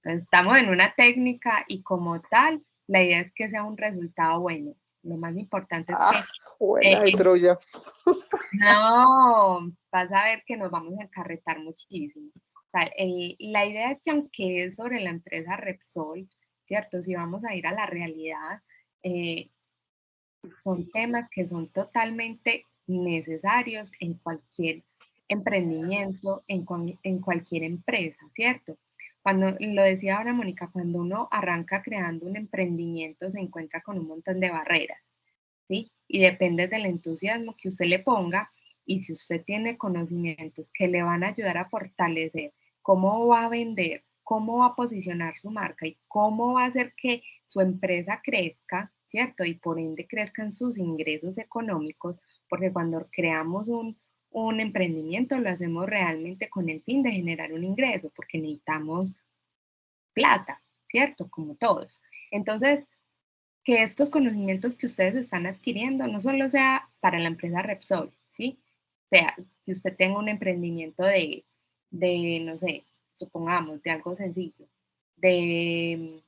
Estamos en una técnica y como tal, la idea es que sea un resultado bueno. Lo más importante es que... Buena de Troya. No, vas a ver que nos vamos a encarretar muchísimo. O sea, la idea es que aunque es sobre la empresa Repsol, ¿cierto? Si vamos a ir a la realidad, son temas que son totalmente necesarios en cualquier emprendimiento, en cualquier empresa, ¿cierto? Cuando, lo decía ahora Mónica, cuando uno arranca creando un emprendimiento se encuentra con un montón de barreras, ¿sí? Y depende del entusiasmo que usted le ponga y si usted tiene conocimientos que le van a ayudar a fortalecer cómo va a vender, cómo va a posicionar su marca y cómo va a hacer que su empresa crezca, ¿cierto? Y por ende crezcan sus ingresos económicos, porque cuando creamos un emprendimiento lo hacemos realmente con el fin de generar un ingreso, porque necesitamos plata, ¿cierto? Como todos. Entonces, que estos conocimientos que ustedes están adquiriendo no solo sea para la empresa Repsol, ¿sí? O sea, que usted tenga un emprendimiento no sé, supongamos, de algo sencillo, de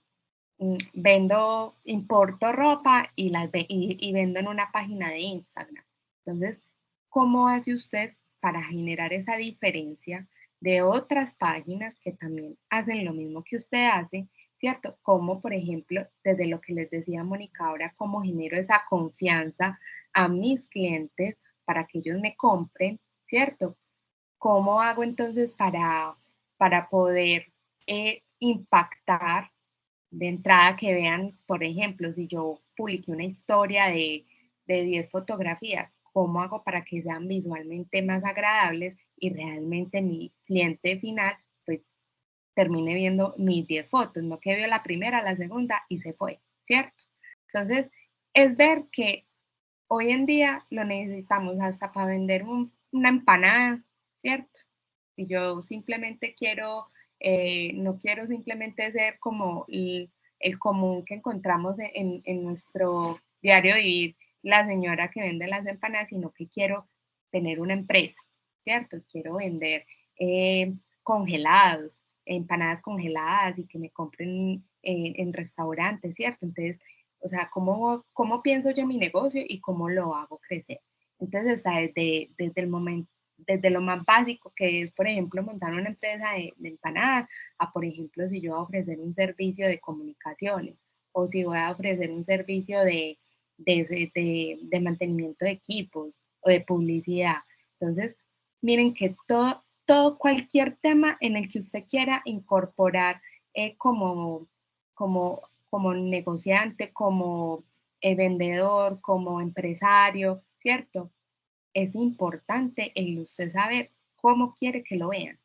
importo ropa y vendo en una página de Instagram. Entonces, ¿cómo hace usted para generar esa diferencia de otras páginas que también hacen lo mismo que usted hace, ¿cierto? Como, por ejemplo, desde lo que les decía Mónica ahora, cómo genero esa confianza a mis clientes para que ellos me compren, ¿cierto? ¿Cómo hago entonces para poder impactar de entrada que vean, por ejemplo, si yo publiqué una historia de 10 fotografías, ¿cómo hago para que sean visualmente más agradables y realmente mi cliente final pues termine viendo mis 10 fotos, no que vio la primera, la segunda y se fue, ¿cierto? Entonces, es ver que hoy en día lo necesitamos hasta para vender una empanada, ¿cierto? Si yo simplemente quiero, no quiero simplemente ser como el común que encontramos en nuestro diario vivir, la señora que vende las empanadas, sino que quiero tener una empresa, ¿cierto? Quiero vender congelados, empanadas congeladas y que me compren en restaurantes, ¿cierto? Entonces, o sea, ¿cómo pienso yo mi negocio y cómo lo hago crecer? Entonces, está desde el momento, desde lo más básico, que es, por ejemplo, montar una empresa de empanadas, a, por ejemplo, si yo voy a ofrecer un servicio de comunicaciones o si voy a ofrecer un servicio de mantenimiento de equipos o de publicidad. Entonces, miren que cualquier tema en el que usted quiera incorporar como negociante, como vendedor, como empresario, ¿cierto? Es importante el usted saber cómo quiere que lo vean,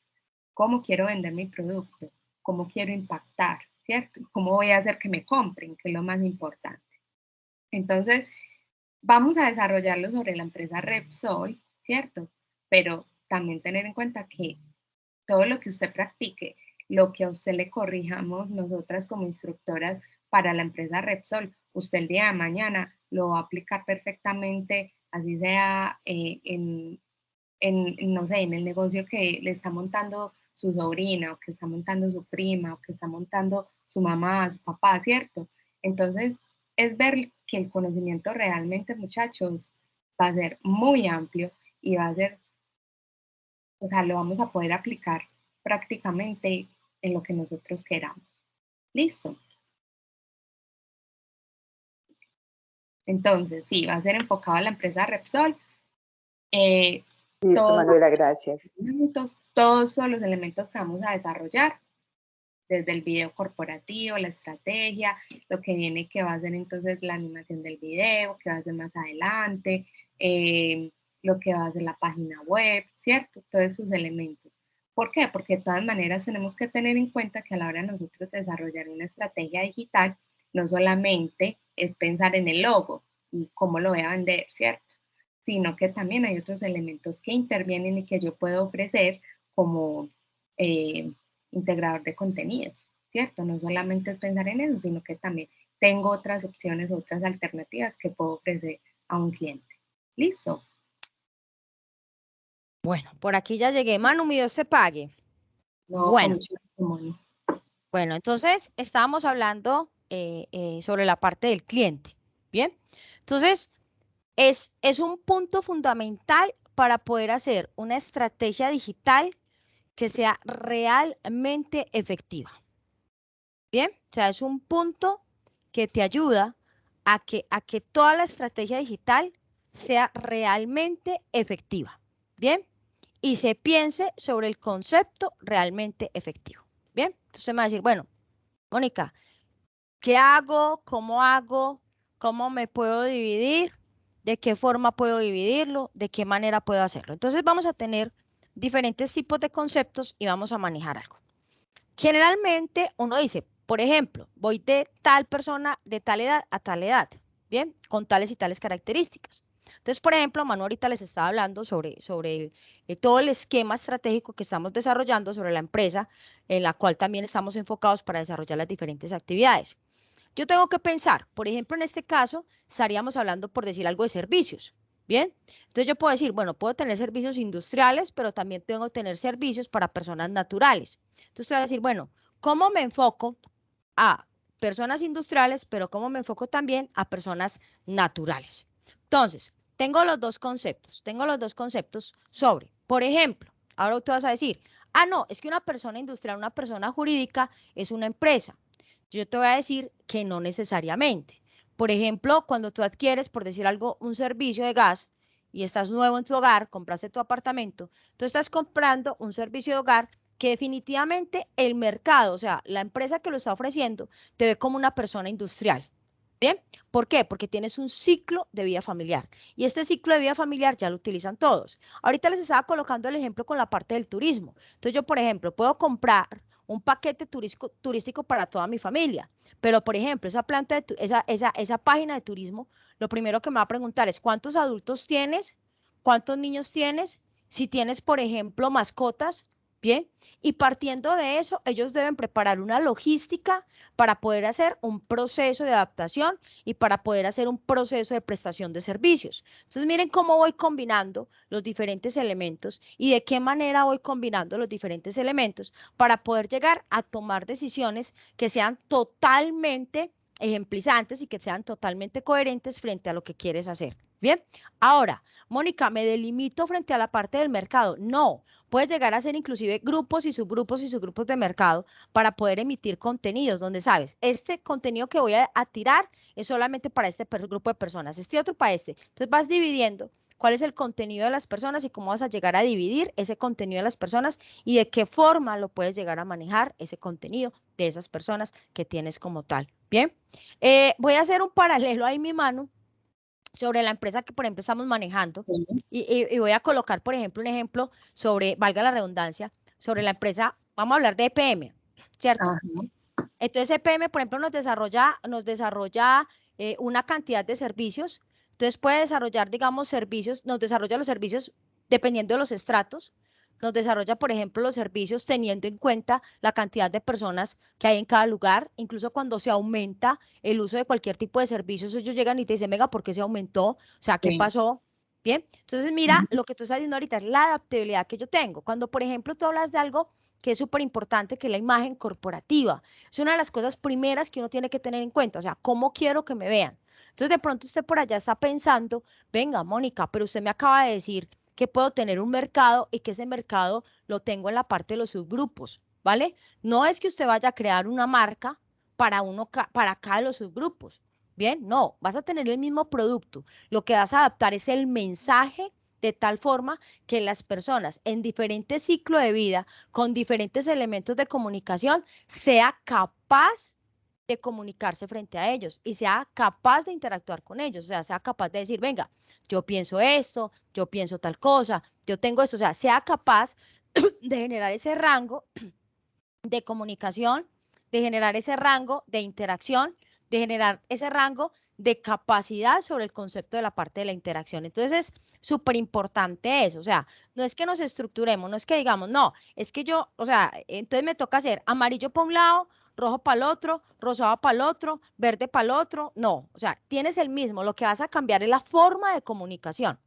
cómo quiero vender mi producto, cómo quiero impactar, ¿cierto? Cómo voy a hacer que me compren, que es lo más importante. Entonces, vamos a desarrollarlo sobre la empresa Repsol, ¿cierto? Pero también tener en cuenta que todo lo que usted practique, lo que a usted le corrijamos nosotras como instructoras para la empresa Repsol, usted el día de mañana lo va a aplicar perfectamente, así sea no sé, en el negocio que le está montando su sobrina o que está montando su prima o que está montando su mamá, su papá, ¿cierto? Entonces, es ver que el conocimiento realmente, muchachos, va a ser muy amplio y va a ser, o sea, lo vamos a poder aplicar prácticamente en lo que nosotros queramos. ¿Listo? Entonces, sí, va a ser enfocado a la empresa Repsol. Listo, Manuela, gracias. Todos son los elementos que vamos a desarrollar, desde el video corporativo, la estrategia, lo que viene que va a ser entonces la animación del video, que va a ser más adelante, lo que va a ser la página web, ¿cierto? Todos esos elementos. ¿Por qué? Porque de todas maneras tenemos que tener en cuenta que a la hora de nosotros desarrollar una estrategia digital, no solamente es pensar en el logo y cómo lo voy a vender, ¿cierto? Sino que también hay otros elementos que intervienen y que yo puedo ofrecer como integrador de contenidos, ¿cierto? No solamente es pensar en eso, sino que también tengo otras opciones, otras alternativas que puedo ofrecer a un cliente. ¿Listo? Bueno, por aquí ya llegué. Manu, mi Dios te pague. No, bueno, bueno, entonces estábamos hablando sobre la parte del cliente. Bien, entonces es un punto fundamental para poder hacer una estrategia digital que sea realmente efectiva. Bien, o sea, es un punto que te ayuda a que toda la estrategia digital sea realmente efectiva. Bien, y se piense sobre el concepto realmente efectivo. Bien, entonces me va a decir, bueno, Mónica, ¿qué hago? ¿Cómo me puedo dividir? ¿De qué forma puedo dividirlo? ¿De qué manera puedo hacerlo? Entonces vamos a tener diferentes tipos de conceptos y vamos a manejar algo. Generalmente uno dice, por ejemplo, voy de tal persona de tal edad a tal edad, ¿bien? Con tales y tales características. Entonces, por ejemplo, Manu ahorita les estaba hablando sobre todo el esquema estratégico que estamos desarrollando sobre la empresa, en la cual también estamos enfocados para desarrollar las diferentes actividades. Yo tengo que pensar, por ejemplo, en este caso, estaríamos hablando, por decir algo, de servicios, ¿bien? Entonces yo puedo decir, bueno, puedo tener servicios industriales, pero también tengo que tener servicios para personas naturales. Entonces te voy a decir, bueno, ¿cómo me enfoco a personas industriales, pero cómo me enfoco también a personas naturales? Entonces, tengo los dos conceptos sobre, por ejemplo, ahora tú vas a decir, no, es que una persona industrial, una persona jurídica es una empresa. Yo te voy a decir que no necesariamente. Por ejemplo, cuando tú adquieres, por decir algo, un servicio de gas y estás nuevo en tu hogar, compraste tu apartamento, tú estás comprando un servicio de hogar que definitivamente el mercado, o sea, la empresa que lo está ofreciendo, te ve como una persona industrial. ¿Bien? ¿Por qué? Porque tienes un ciclo de vida familiar y este ciclo de vida familiar ya lo utilizan todos. Ahorita les estaba colocando el ejemplo con la parte del turismo. Entonces yo, por ejemplo, puedo comprar un paquete turístico para toda mi familia, pero por ejemplo, esa página de turismo, lo primero que me va a preguntar es ¿cuántos adultos tienes? ¿Cuántos niños tienes? Si tienes, por ejemplo, mascotas, ¿bien? Y partiendo de eso, ellos deben preparar una logística para poder hacer un proceso de adaptación y para poder hacer un proceso de prestación de servicios. Entonces, miren cómo voy combinando los diferentes elementos y de qué manera voy combinando los diferentes elementos para poder llegar a tomar decisiones que sean totalmente ejemplizantes y que sean totalmente coherentes frente a lo que quieres hacer. Bien, ahora, Mónica, ¿me delimito frente a la parte del mercado? No, puedes llegar a hacer inclusive grupos y subgrupos de mercado para poder emitir contenidos donde sabes, este contenido que voy a tirar es solamente para este grupo de personas, este otro para este. Entonces vas dividiendo cuál es el contenido de las personas y cómo vas a llegar a dividir ese contenido de las personas y de qué forma lo puedes llegar a manejar ese contenido de esas personas que tienes como tal. Bien, voy a hacer un paralelo ahí, mi mano, sobre la empresa que, por ejemplo, estamos manejando y voy a colocar, por ejemplo, un ejemplo sobre, valga la redundancia, sobre la empresa, vamos a hablar de EPM, ¿cierto? Ajá. Entonces EPM, por ejemplo, nos desarrolla una cantidad de servicios, entonces puede desarrollar, digamos, servicios, nos desarrolla los servicios dependiendo de los estratos, nos desarrolla, por ejemplo, los servicios teniendo en cuenta la cantidad de personas que hay en cada lugar, incluso cuando se aumenta el uso de cualquier tipo de servicios, ellos llegan y te dicen, venga, ¿por qué se aumentó? O sea, ¿qué Sí. pasó? Bien, entonces mira, lo que tú estás diciendo ahorita es la adaptabilidad que yo tengo. Cuando, por ejemplo, tú hablas de algo que es súper importante, que es la imagen corporativa. Es una de las cosas primeras que uno tiene que tener en cuenta, o sea, ¿cómo quiero que me vean? Entonces, de pronto usted por allá está pensando, venga, Mónica, pero usted me acaba de decir que puedo tener un mercado y que ese mercado lo tengo en la parte de los subgrupos, ¿vale? No es que usted vaya a crear una marca para cada de los subgrupos, ¿bien? No, vas a tener el mismo producto. Lo que vas a adaptar es el mensaje de tal forma que las personas en diferentes ciclos de vida, con diferentes elementos de comunicación, sea capaz de comunicarse frente a ellos y sea capaz de interactuar con ellos, o sea capaz de decir, venga, yo pienso esto, yo pienso tal cosa, yo tengo esto, o sea, sea capaz de generar ese rango de comunicación, de generar ese rango de interacción, de generar ese rango de capacidad sobre el concepto de la parte de la interacción. Entonces, es súper importante eso, o sea, no es que nos estructuremos, no es que digamos, no, es que yo, o sea, entonces me toca hacer amarillo para un lado, rojo para el otro, rosado para el otro, verde para el otro, no, o sea, tienes el mismo, lo que vas a cambiar es la forma de comunicación.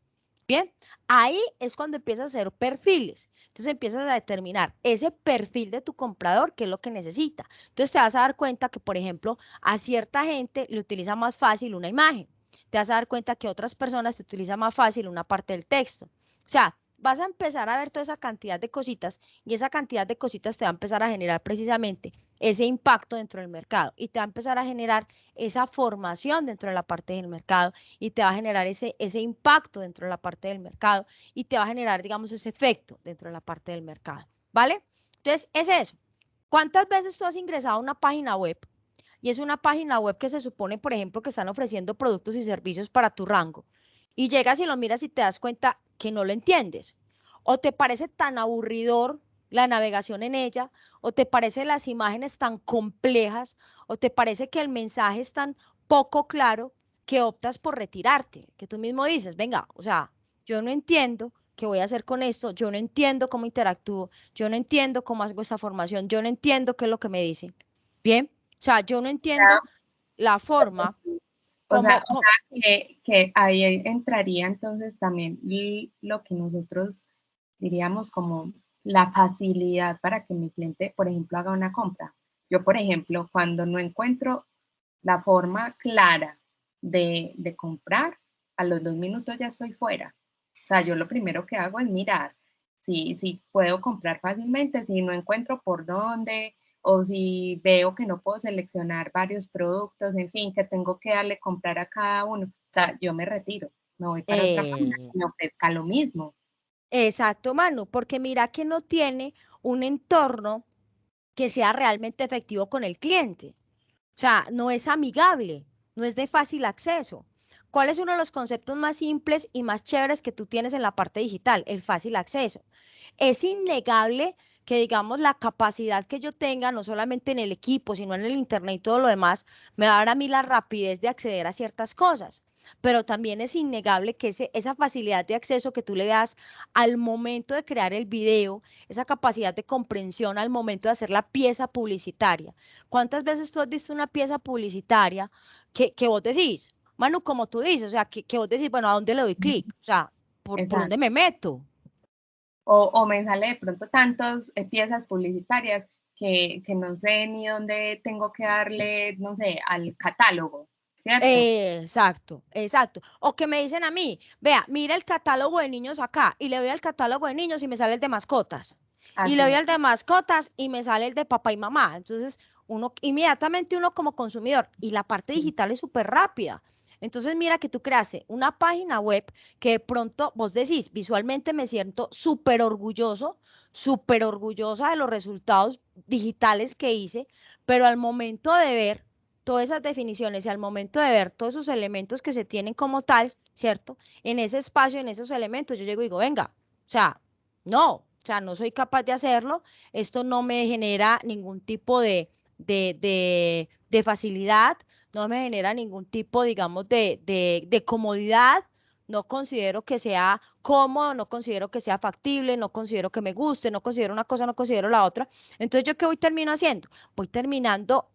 Bien, ahí es cuando empiezas a hacer perfiles. Entonces empiezas a determinar ese perfil de tu comprador, qué es lo que necesita. Entonces te vas a dar cuenta que, por ejemplo, a cierta gente le utiliza más fácil una imagen. Te vas a dar cuenta que a otras personas te utiliza más fácil una parte del texto. O sea, vas a empezar a ver toda esa cantidad de cositas y esa cantidad de cositas te va a empezar a generar precisamente ese impacto dentro del mercado y te va a empezar a generar esa formación dentro de la parte del mercado y te va a generar ese impacto dentro de la parte del mercado y te va a generar, digamos, ese efecto dentro de la parte del mercado, ¿vale? Entonces, es eso. ¿Cuántas veces tú has ingresado a una página web y es una página web que se supone, por ejemplo, que están ofreciendo productos y servicios para tu rango y llegas y lo miras y te das cuenta que no lo entiendes o te parece tan aburridor la navegación en ella o te parece las imágenes tan complejas o te parece que el mensaje es tan poco claro que optas por retirarte, que tú mismo dices, venga, o sea, yo no entiendo qué voy a hacer con esto, yo no entiendo cómo interactúo, yo no entiendo cómo hago esta formación, yo no entiendo qué es lo que me dicen. Bien, o sea, yo no entiendo la forma O sea, como que ahí entraría entonces también lo que nosotros diríamos como la facilidad para que mi cliente, por ejemplo, haga una compra. Yo, por ejemplo, cuando no encuentro la forma clara de comprar, a los 2 minutos ya estoy fuera. O sea, yo lo primero que hago es mirar si puedo comprar fácilmente, si no encuentro por dónde, o si veo que no puedo seleccionar varios productos, en fin, que tengo que darle comprar a cada uno. O sea, yo me retiro, me voy para otra página que me ofrezca lo mismo. exacto, Manu, porque mira que no tiene un entorno que sea realmente efectivo con el cliente. O sea, no es amigable, no es de fácil acceso. ¿Cuál es uno de los conceptos más simples y más chéveres que tú tienes en la parte digital? El fácil acceso. Es innegable que, digamos, la capacidad que yo tenga, no solamente en el equipo, sino en el internet y todo lo demás, me va a dar a mí la rapidez de acceder a ciertas cosas. Pero también es innegable que esa facilidad de acceso que tú le das al momento de crear el video, esa capacidad de comprensión al momento de hacer la pieza publicitaria. ¿Cuántas veces tú has visto una pieza publicitaria que vos decís, Manu, como tú dices, o sea, que vos decís, bueno, ¿a dónde le doy clic? O sea, ¿por dónde me meto? O me sale de pronto tantas piezas publicitarias que no sé ni dónde tengo que darle, no sé, al catálogo, ¿cierto? Exacto, exacto. O que me dicen a mí, vea, mira el catálogo de niños acá, y le doy al catálogo de niños y me sale el de mascotas. Y le doy al de mascotas y me sale el de papá y mamá. Entonces, inmediatamente uno como consumidor, y la parte digital es súper rápida. Entonces, mira que tú creaste una página web que de pronto vos decís, visualmente me siento súper orgulloso, súper orgullosa de los resultados digitales que hice, pero al momento de ver todas esas definiciones y al momento de ver todos esos elementos que se tienen como tal, ¿cierto? En ese espacio, en esos elementos, yo llego y digo, venga, o sea, no soy capaz de hacerlo, esto no me genera ningún tipo de facilidad, no me genera ningún tipo, digamos, de comodidad, no considero que sea cómodo, no considero que sea factible, no considero que me guste, no considero una cosa, no considero la otra. Entonces, ¿yo qué voy termino haciendo? Voy terminando,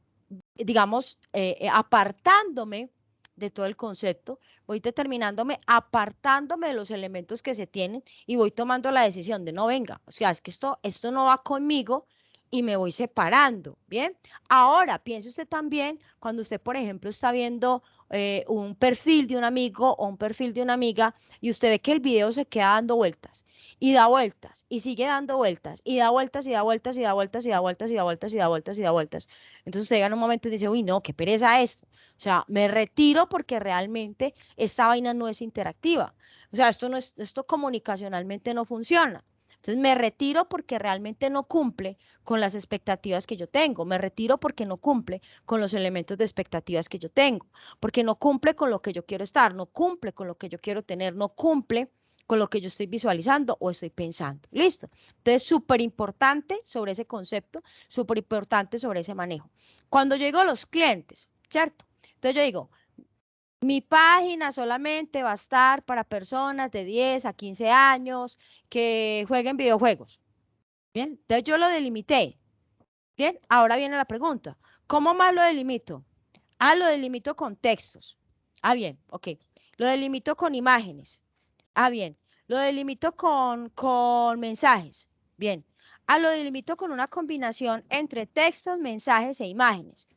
digamos, apartándome de todo el concepto, voy determinándome, apartándome de los elementos que se tienen y voy tomando la decisión de no, venga, o sea, es que esto no va conmigo y me voy separando, ¿bien? Ahora, piense usted también cuando usted, por ejemplo, está viendo un perfil de un amigo o un perfil de una amiga y usted ve que el video se queda dando vueltas y da vueltas y sigue dando vueltas y da vueltas y da vueltas y da vueltas y da vueltas y da vueltas y da vueltas y da vueltas. Entonces usted llega en un momento y dice, uy, no, qué pereza esto. O sea, me retiro porque realmente esta vaina no es interactiva. O sea, esto comunicacionalmente no funciona. Entonces me retiro porque realmente no cumple con las expectativas que yo tengo. Me retiro porque no cumple con los elementos de expectativas que yo tengo. Porque no cumple con lo que yo quiero estar, no cumple con lo que yo quiero tener, no cumple con lo que yo estoy visualizando o estoy pensando. ¿Listo? Entonces, súper importante sobre ese concepto, súper importante sobre ese manejo. Cuando yo digo a los clientes, ¿cierto? Entonces yo digo, mi página solamente va a estar para personas de 10 a 15 años que jueguen videojuegos. Bien, entonces yo lo delimité. Bien, ahora viene la pregunta. ¿Cómo más lo delimito? Lo delimito con textos. Bien, ok. Lo delimito con imágenes. Bien. Lo delimito con mensajes. Bien. Lo delimito con una combinación entre textos, mensajes e imágenes.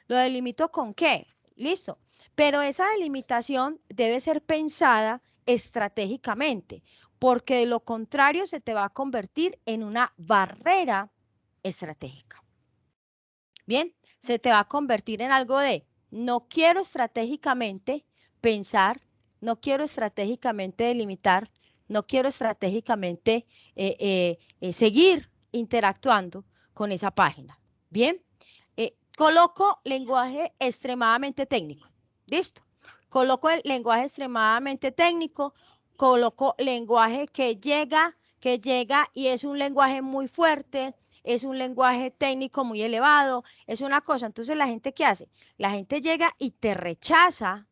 ¿Lo delimito con qué? Listo. Pero esa delimitación debe ser pensada estratégicamente, porque de lo contrario se te va a convertir en una barrera estratégica. Bien, se te va a convertir en algo de no quiero estratégicamente pensar, no quiero estratégicamente delimitar, no quiero estratégicamente seguir interactuando con esa página. Bien, coloco lenguaje extremadamente técnico. ¿Listo? Coloco el lenguaje extremadamente técnico, coloco lenguaje que llega y es un lenguaje muy fuerte, es un lenguaje técnico muy elevado, es una cosa. Entonces, ¿la gente qué hace? La gente llega y te rechaza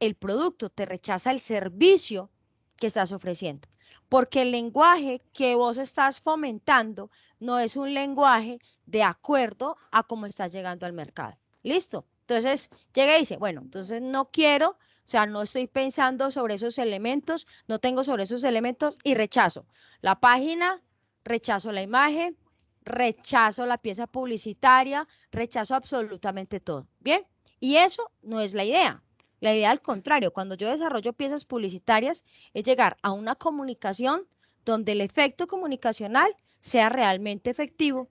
el producto, te rechaza el servicio que estás ofreciendo, porque el lenguaje que vos estás fomentando no es un lenguaje de acuerdo a cómo estás llegando al mercado. ¿Listo? Entonces, llega y dice, bueno, entonces no quiero, o sea, no estoy pensando sobre esos elementos, no tengo sobre esos elementos y rechazo la página, rechazo la imagen, rechazo la pieza publicitaria, rechazo absolutamente todo. ¿Bien? Y eso no es la idea. La idea al contrario, cuando yo desarrollo piezas publicitarias, es llegar a una comunicación donde el efecto comunicacional sea realmente efectivo,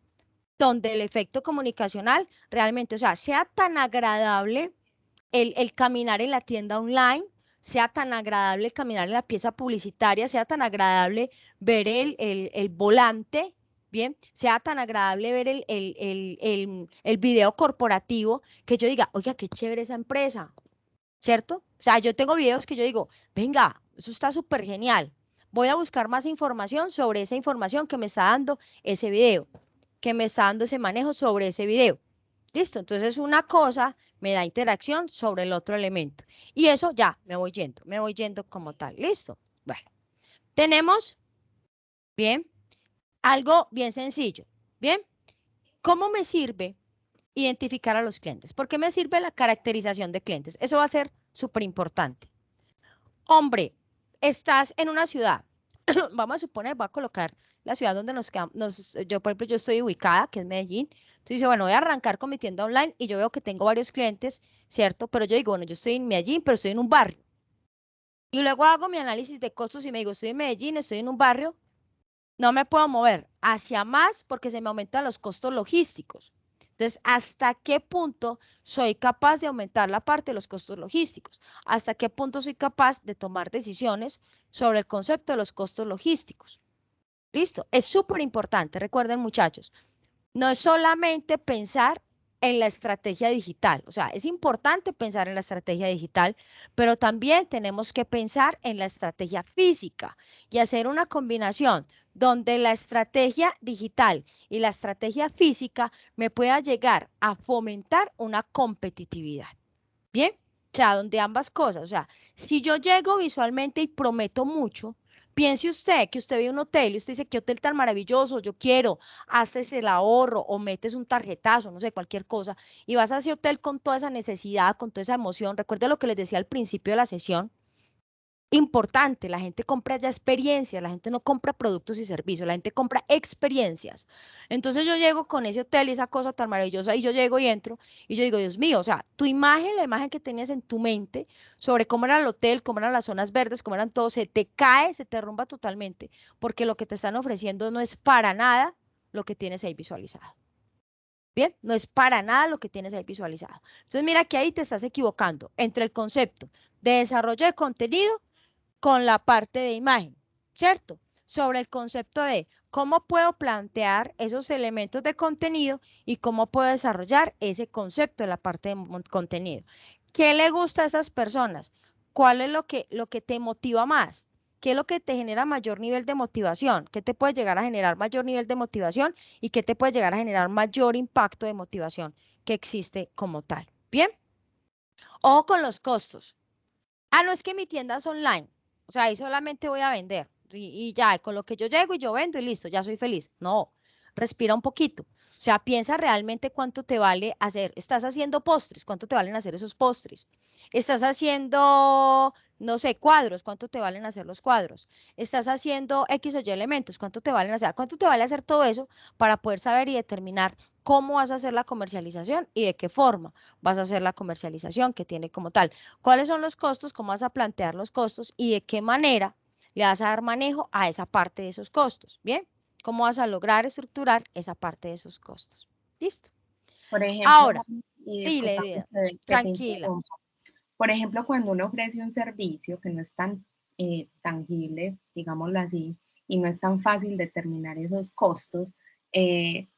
donde el efecto comunicacional realmente, o sea, sea tan agradable el caminar en la tienda online, sea tan agradable el caminar en la pieza publicitaria, sea tan agradable ver el volante, bien, sea tan agradable ver el video corporativo que yo diga, oiga, qué chévere esa empresa, ¿cierto? O sea, yo tengo videos que yo digo, venga, eso está súper genial. Voy a buscar más información sobre esa información que me está dando ese video, que me está dando ese manejo sobre ese video. ¿Listo? Entonces una cosa me da interacción sobre el otro elemento. Y eso ya, me voy yendo como tal. ¿Listo? Bueno, tenemos, bien, algo bien sencillo. Bien, ¿cómo me sirve identificar a los clientes? ¿Por qué me sirve la caracterización de clientes? Eso va a ser súper importante. Hombre, estás en una ciudad. Vamos a suponer, voy a colocar la ciudad donde nos quedamos. Yo, por ejemplo, yo estoy ubicada, que es Medellín. Entonces, dice, bueno, voy a arrancar con mi tienda online y yo veo que tengo varios clientes, ¿cierto? Pero yo digo, bueno, yo estoy en Medellín, pero estoy en un barrio. Y luego hago mi análisis de costos y me digo, estoy en Medellín, estoy en un barrio, no me puedo mover hacia más porque se me aumentan los costos logísticos. Entonces, ¿hasta qué punto soy capaz de aumentar la parte de los costos logísticos? ¿Hasta qué punto soy capaz de tomar decisiones sobre el concepto de los costos logísticos? ¿Listo? Es súper importante, recuerden muchachos, no es solamente pensar en la estrategia digital, o sea, es importante pensar en la estrategia digital, pero también tenemos que pensar en la estrategia física y hacer una combinación donde la estrategia digital y la estrategia física me pueda llegar a fomentar una competitividad. ¿Bien? O sea, donde ambas cosas, o sea, si yo llego visualmente y prometo mucho, piense usted que usted ve un hotel y usted dice, qué hotel tan maravilloso, yo quiero, haces el ahorro o metes un tarjetazo, no sé, cualquier cosa, y vas a ese hotel con toda esa necesidad, con toda esa emoción. Recuerde lo que les decía al principio de la sesión. Importante, la gente compra ya experiencias, la gente no compra productos y servicios, la gente compra experiencias. Entonces yo llego con ese hotel y esa cosa tan maravillosa y yo llego y entro y yo digo, Dios mío, o sea, tu imagen, la imagen que tenías en tu mente sobre cómo era el hotel, cómo eran las zonas verdes, cómo eran todo, se te cae, se te derrumba totalmente, porque lo que te están ofreciendo no es para nada lo que tienes ahí visualizado. Bien, no es para nada lo que tienes ahí visualizado. Entonces mira que ahí te estás equivocando entre el concepto de desarrollo de contenido con la parte de imagen, ¿cierto? Sobre el concepto de cómo puedo plantear esos elementos de contenido y cómo puedo desarrollar ese concepto de la parte de contenido. ¿Qué le gusta a esas personas? ¿Cuál es lo que te motiva más? ¿Qué es lo que te genera mayor nivel de motivación? ¿Qué te puede llegar a generar mayor nivel de motivación? ¿Y qué te puede llegar a generar mayor impacto de motivación que existe como tal? Bien. Ojo con los costos. Ah, no es que mi tienda es online. O sea, ahí solamente voy a vender y ya, con lo que yo llego y yo vendo y listo, ya soy feliz. No, respira un poquito. O sea, piensa realmente cuánto te vale hacer. Estás haciendo postres, ¿cuánto te valen hacer esos postres? Estás haciendo, no sé, cuadros, ¿cuánto te valen hacer los cuadros? Estás haciendo X o Y elementos, ¿cuánto te valen hacer? ¿Cuánto te vale hacer todo eso para poder saber y determinar cómo vas a hacer la comercialización y de qué forma vas a hacer la comercialización que tiene como tal? ¿Cuáles son los costos? ¿Cómo vas a plantear los costos? ¿Y de qué manera le vas a dar manejo a esa parte de esos costos? ¿Bien? ¿Cómo vas a lograr estructurar esa parte de esos costos? ¿Listo? Por ejemplo, Ahora, y dile, disculpa dile, que te tranquila. interrumpa. Por ejemplo, cuando uno ofrece un servicio que no es tan tangible, digámoslo así, y no es tan fácil determinar esos costos, eh,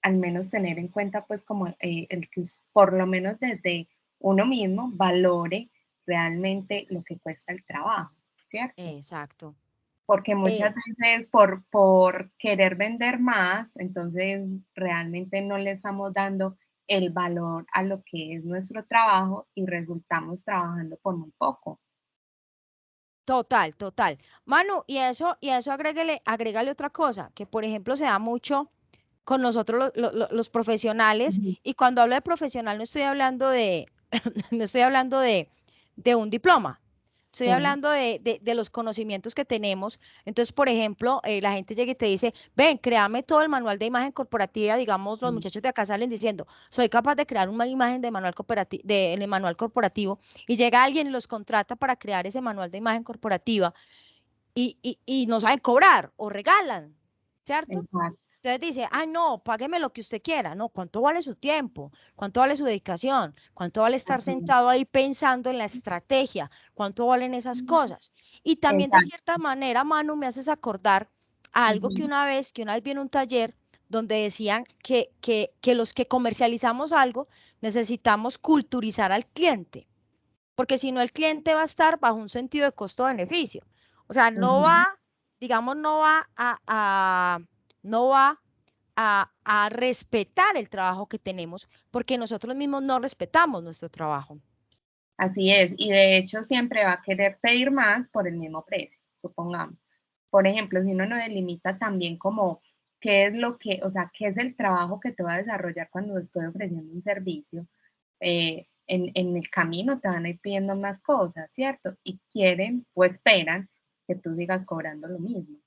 al menos tener en cuenta, pues, como el que por lo menos desde uno mismo valore realmente lo que cuesta el trabajo, ¿cierto? Exacto. Porque muchas veces por querer vender más, entonces realmente no le estamos dando el valor a lo que es nuestro trabajo y resultamos trabajando por muy poco. Total, total. Manu, y a eso agrégale otra cosa, que por ejemplo se da mucho con nosotros los profesionales, Ujú. y cuando hablo de profesional no estoy hablando de, no estoy hablando de un diploma. Estoy Sí, hablando de los conocimientos que tenemos. Entonces, por ejemplo, la gente llega y te dice, ven, créame todo el manual de imagen corporativa. Digamos, los sí, muchachos de acá salen diciendo, soy capaz de crear una imagen de manual de manual corporativo. Y llega alguien y los contrata para crear ese manual de imagen corporativa y no saben cobrar o regalan, ¿cierto? exacto. Entonces dice, ah, no, págueme lo que usted quiera. No, ¿cuánto vale su tiempo? ¿Cuánto vale su dedicación? ¿Cuánto vale estar Así, sentado ahí pensando en la estrategia? ¿Cuánto valen esas cosas? Y también de exacto. cierta manera, Manu, me haces acordar a algo Ujú. que una vez vi en un taller donde decían que los que comercializamos algo necesitamos culturizar al cliente, porque si no el cliente va a estar bajo un sentido de costo-beneficio. O sea, no va, digamos, no va a respetar el trabajo que tenemos, porque nosotros mismos no respetamos nuestro trabajo. Así es, y de hecho siempre va a querer pedir más por el mismo precio, supongamos. Por ejemplo, si uno no delimita también como qué es lo que, o sea, qué es el trabajo que te va a desarrollar cuando estoy ofreciendo un servicio, en el camino te van a ir pidiendo más cosas, ¿cierto? Y quieren o esperan que tú sigas cobrando lo mismo.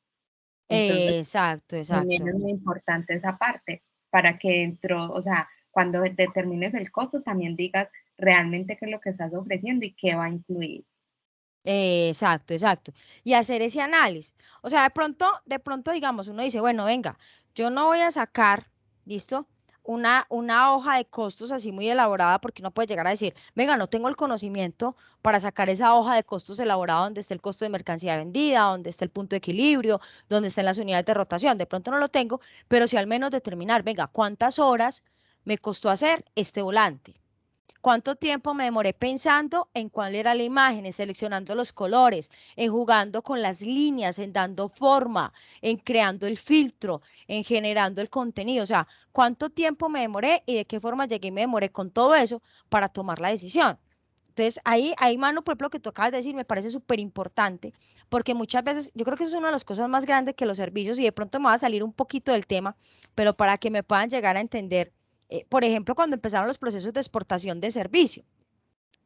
Entonces, Exacto, también exacto. es muy importante esa parte para que dentro, o sea, cuando determines el costo, también digas realmente qué es lo que estás ofreciendo y qué va a incluir. Exacto, exacto. Y hacer ese análisis. O sea, de pronto, digamos, uno dice, bueno, venga, yo no voy a sacar, ¿listo? Una hoja de costos así muy elaborada, porque uno puede llegar a decir, venga, no tengo el conocimiento para sacar esa hoja de costos elaborada donde esté el costo de mercancía vendida, donde esté el punto de equilibrio, donde estén las unidades de rotación. De pronto no lo tengo, pero sí al menos determinar, venga, ¿cuántas horas me costó hacer este volante? ¿Cuánto tiempo me demoré pensando en cuál era la imagen, en seleccionando los colores, en jugando con las líneas, en dando forma, en creando el filtro, en generando el contenido? O sea, ¿cuánto tiempo me demoré y de qué forma llegué y me demoré con todo eso para tomar la decisión? Entonces, ahí, Manu, por ejemplo, lo que tú acabas de decir me parece súper importante, porque muchas veces, yo creo que eso es una de las cosas más grandes que los servicios, y de pronto me va a salir un poquito del tema, pero para que me puedan llegar a entender, por ejemplo, cuando empezaron los procesos de exportación de servicio.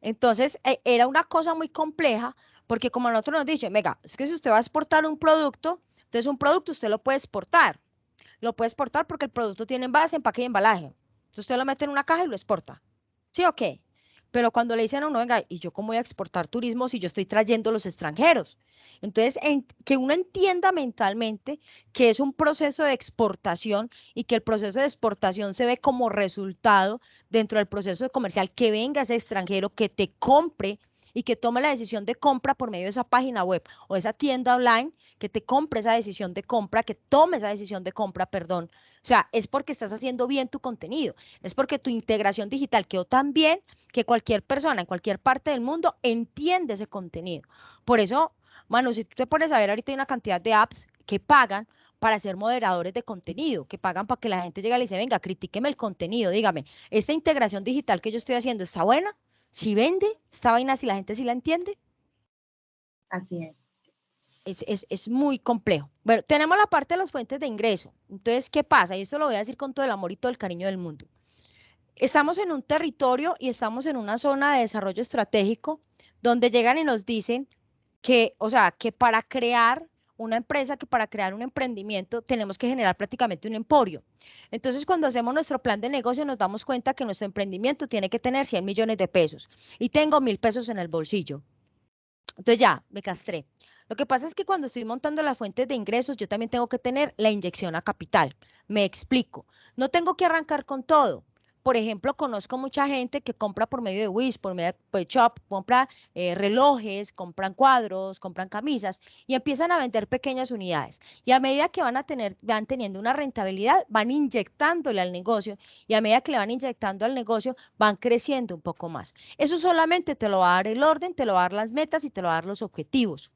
Entonces, era una cosa muy compleja, porque como nosotros nos dicen, venga, es que si usted va a exportar un producto, entonces un producto usted lo puede exportar. Lo puede exportar porque el producto tiene envase, empaque y embalaje. Entonces usted lo mete en una caja y lo exporta. ¿Sí o qué? Pero cuando le dicen a uno, venga, ¿y yo cómo voy a exportar turismo si yo estoy trayendo los extranjeros? Entonces, que uno entienda mentalmente que es un proceso de exportación y que el proceso de exportación se ve como resultado dentro del proceso comercial, que venga ese extranjero, que te compre y que tome la decisión de compra por medio de esa página web o esa tienda online, que te compre esa decisión de compra, que tome esa decisión de compra, perdón. O sea, es porque estás haciendo bien tu contenido, es porque tu integración digital quedó tan bien que cualquier persona en cualquier parte del mundo entiende ese contenido. Por eso, Manu, si tú te pones a ver, ahorita hay una cantidad de apps que pagan para ser moderadores de contenido, que pagan para que la gente llegue y le dice, venga, critíqueme el contenido, dígame, ¿esta integración digital que yo estoy haciendo está buena? ¿Si vende esta vaina, si la gente sí la entiende? Así es. Es muy complejo. Bueno, tenemos la parte de las fuentes de ingreso. Entonces, ¿qué pasa? Y esto lo voy a decir con todo el amor y todo el cariño del mundo. Estamos en un territorio y estamos en una zona de desarrollo estratégico donde llegan y nos dicen que, o sea, que para crear una empresa, que para crear un emprendimiento tenemos que generar prácticamente un emporio. Entonces, cuando hacemos nuestro plan de negocio, nos damos cuenta que nuestro emprendimiento tiene que tener 100 millones de pesos y tengo 1.000 pesos en el bolsillo. Entonces ya, me castré. Lo que pasa es que cuando estoy montando las fuentes de ingresos, yo también tengo que tener la inyección a capital. Me explico. No tengo que arrancar con todo. Por ejemplo, conozco mucha gente que compra por medio de Wish, por medio de Shop, compra relojes, compran cuadros, compran camisas y empiezan a vender pequeñas unidades. Y a medida que van teniendo una rentabilidad, van inyectándole al negocio y a medida que le van inyectando al negocio, van creciendo un poco más. Eso solamente te lo va a dar el orden, te lo va a dar las metas y te lo va a dar los objetivos.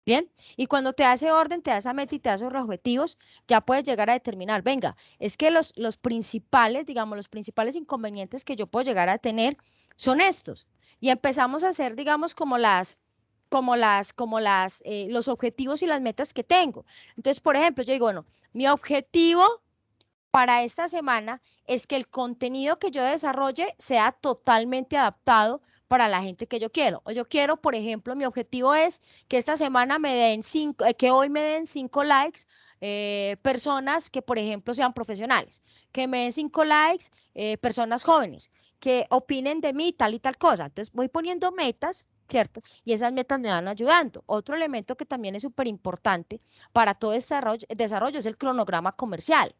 Bien, y cuando te da ese orden, te da esa meta y te da esos objetivos, ya puedes llegar a determinar, venga, es que los principales, digamos, los principales inconvenientes que yo puedo llegar a tener son estos. Y empezamos a hacer, digamos, los objetivos y las metas que tengo. Entonces, por ejemplo, yo digo, bueno, mi objetivo para esta semana es que el contenido que yo desarrolle sea totalmente adaptado para la gente que yo quiero. O yo quiero, por ejemplo, mi objetivo es que esta semana me den que hoy me den 5 likes personas que, por ejemplo, sean profesionales, que me den 5 likes personas jóvenes, que opinen de mí tal y tal cosa. Entonces voy poniendo metas, ¿cierto? Y esas metas me van ayudando. Otro elemento que también es súper importante para todo desarrollo es el cronograma comercial.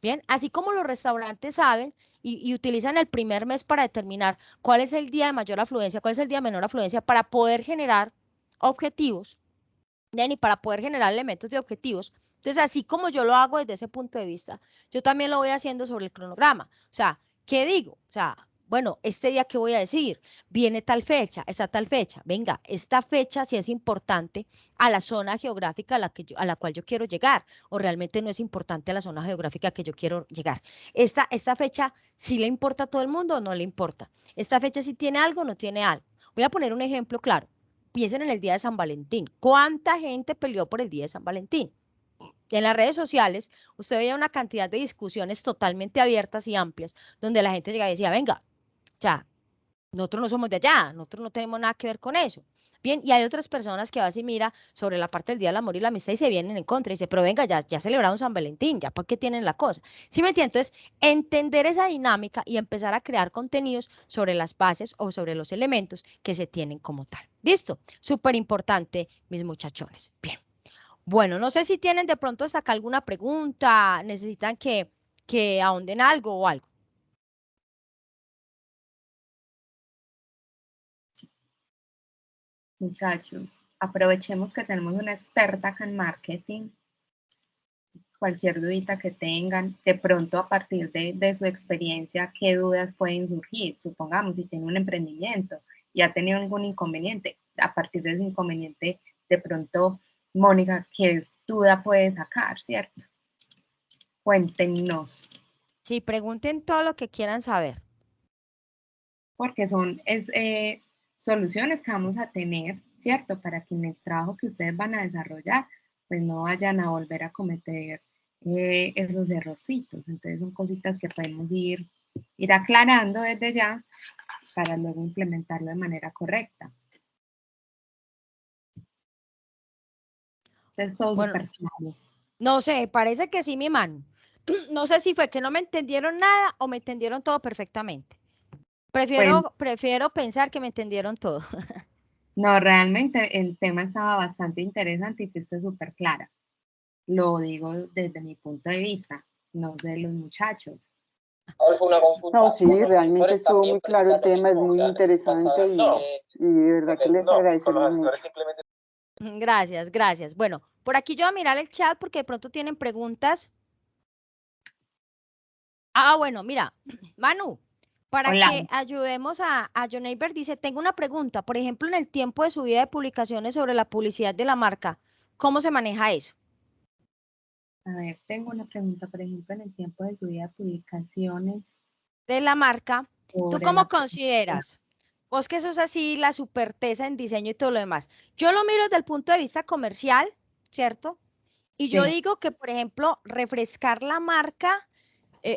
Bien, así como los restaurantes saben y utilizan el primer mes para determinar cuál es el día de mayor afluencia, cuál es el día de menor afluencia, para poder generar objetivos, bien, y para poder generar elementos de objetivos, Entonces, así como yo lo hago desde ese punto de vista, yo también lo voy haciendo sobre el cronograma. O sea, ¿qué digo? O sea, bueno, este día, ¿qué voy a decir? Viene tal fecha, está tal fecha. Venga, esta fecha sí es importante a la zona geográfica a la cual yo quiero llegar, o realmente no es importante a la zona geográfica que yo quiero llegar. Esta fecha sí le importa a todo el mundo o no le importa. Esta fecha sí tiene algo o no tiene algo. Voy a poner un ejemplo claro. Piensen en el día de San Valentín. ¿Cuánta gente peleó por el día de San Valentín? En las redes sociales, usted veía una cantidad de discusiones totalmente abiertas y amplias, donde la gente llegaba y decía, venga, ya, nosotros no somos de allá, nosotros no tenemos nada que ver con eso. Bien, y hay otras personas que vas y mira sobre la parte del Día del Amor y la Amistad y se vienen en contra y dice, pero venga, ya celebraron San Valentín, ya para qué tienen la cosa. ¿Sí me entiendes? Entonces, entender esa dinámica y empezar a crear contenidos sobre las bases o sobre los elementos que se tienen como tal. ¿Listo? Súper importante, mis muchachones. Bien. Bueno, no sé si tienen de pronto hasta acá alguna pregunta, necesitan que ahonden algo o algo. Muchachos, aprovechemos que tenemos una experta acá en marketing. Cualquier dudita que tengan, de pronto a partir de su experiencia, ¿qué dudas pueden surgir? Supongamos, si tiene un emprendimiento y ha tenido algún inconveniente, a partir de ese inconveniente, de pronto, Mónica, ¿qué duda puede sacar, cierto? Cuéntenos. Sí, pregunten todo lo que quieran saber. Porque son soluciones que vamos a tener, ¿cierto? Para que en el trabajo que ustedes van a desarrollar, pues no vayan a volver a cometer esos errorcitos. Entonces son cositas que podemos ir aclarando desde ya para luego implementarlo de manera correcta. Entonces todo Bueno, súper claro. no sé, parece que sí, mi mano. No sé si fue que no me entendieron nada o me entendieron todo perfectamente. Pues Prefiero pensar que me entendieron todo. no, realmente el tema estaba bastante interesante y fuiste súper clara. Lo digo desde mi punto de vista, no de los muchachos. No, sí, realmente estuvo muy claro el tema, es muy interesante y de verdad que les agradecemos mucho. Gracias, gracias. Bueno, por aquí yo voy a mirar el chat porque de pronto tienen preguntas. Ah, bueno, mira, Manu, para Hola. que ayudemos a John Eiber, dice, tengo una pregunta. Por ejemplo, en el tiempo de subida de publicaciones sobre la publicidad de la marca, ¿cómo se maneja eso? A ver, tengo una pregunta, por ejemplo, en el tiempo de subida de publicaciones. De la marca, ¿tú Sobre cómo la consideras? Vos que sos así la supertesa en diseño y todo lo demás. Yo lo miro desde el punto de vista comercial, ¿cierto? Y yo sí, digo que, por ejemplo, refrescar la marca,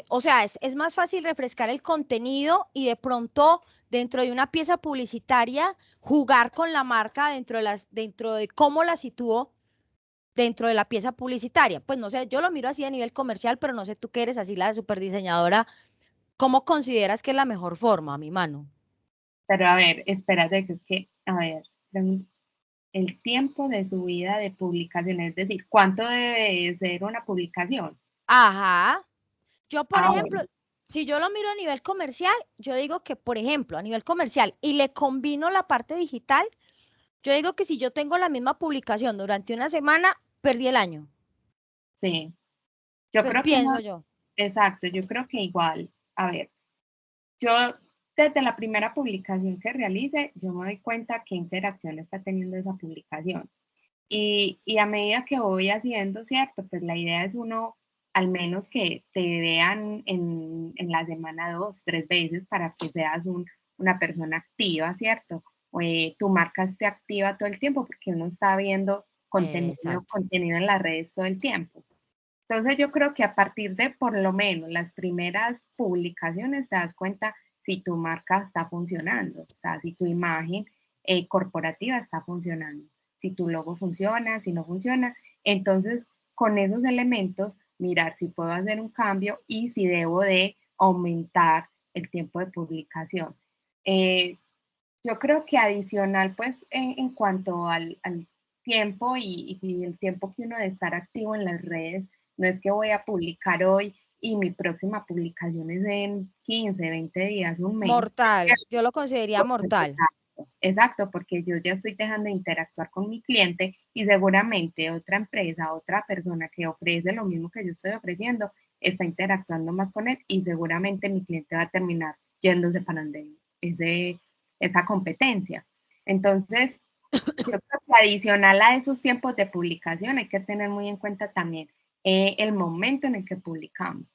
o sea, es más fácil refrescar el contenido y de pronto dentro de una pieza publicitaria jugar con la marca dentro de cómo la sitúo dentro de la pieza publicitaria. Pues no sé, yo lo miro así a nivel comercial, pero no sé tú que eres así la superdiseñadora, ¿cómo consideras que es la mejor forma, mi mano? pero a ver, espérate, que es que, a ver, el tiempo de subida de publicación, es decir, ¿cuánto debe ser una publicación? Ajá. Yo, por Ah, ejemplo, bueno, si yo lo miro a nivel comercial, yo digo que, por ejemplo, a nivel comercial y le combino la parte digital, yo digo que si yo tengo la misma publicación durante una semana, perdí el año. sí, yo Pues creo que no, pienso yo. exacto, yo creo que igual, a ver, yo desde la primera publicación que realice, yo me doy cuenta qué interacción está teniendo esa publicación. Y a medida que voy haciendo, ¿cierto? Pues la idea es uno, al menos que te vean en la semana 2, 3 veces para que seas una persona activa, ¿cierto? O, tu marca esté activa todo el tiempo porque uno está viendo Exacto. contenido en las redes todo el tiempo. Entonces yo creo que a partir de por lo menos las primeras publicaciones te das cuenta si tu marca está funcionando, o sea, si tu imagen corporativa está funcionando, si tu logo funciona, si no funciona. Entonces, con esos elementos, mirar si puedo hacer un cambio y si debo de aumentar el tiempo de publicación. Yo creo que adicional, pues, en cuanto al tiempo y el tiempo que uno de estar activo en las redes, no es que voy a publicar hoy y mi próxima publicación es en 15, 20 días, un mes. Mortal. Yo lo consideraría ¿Cierto? mortal. exacto, porque yo ya estoy dejando de interactuar con mi cliente y seguramente otra empresa, otra persona que ofrece lo mismo que yo estoy ofreciendo, está interactuando más con él y seguramente mi cliente va a terminar yéndose para donde esa competencia. Entonces, yo creo que adicional a esos tiempos de publicación hay que tener muy en cuenta también el momento en el que publicamos.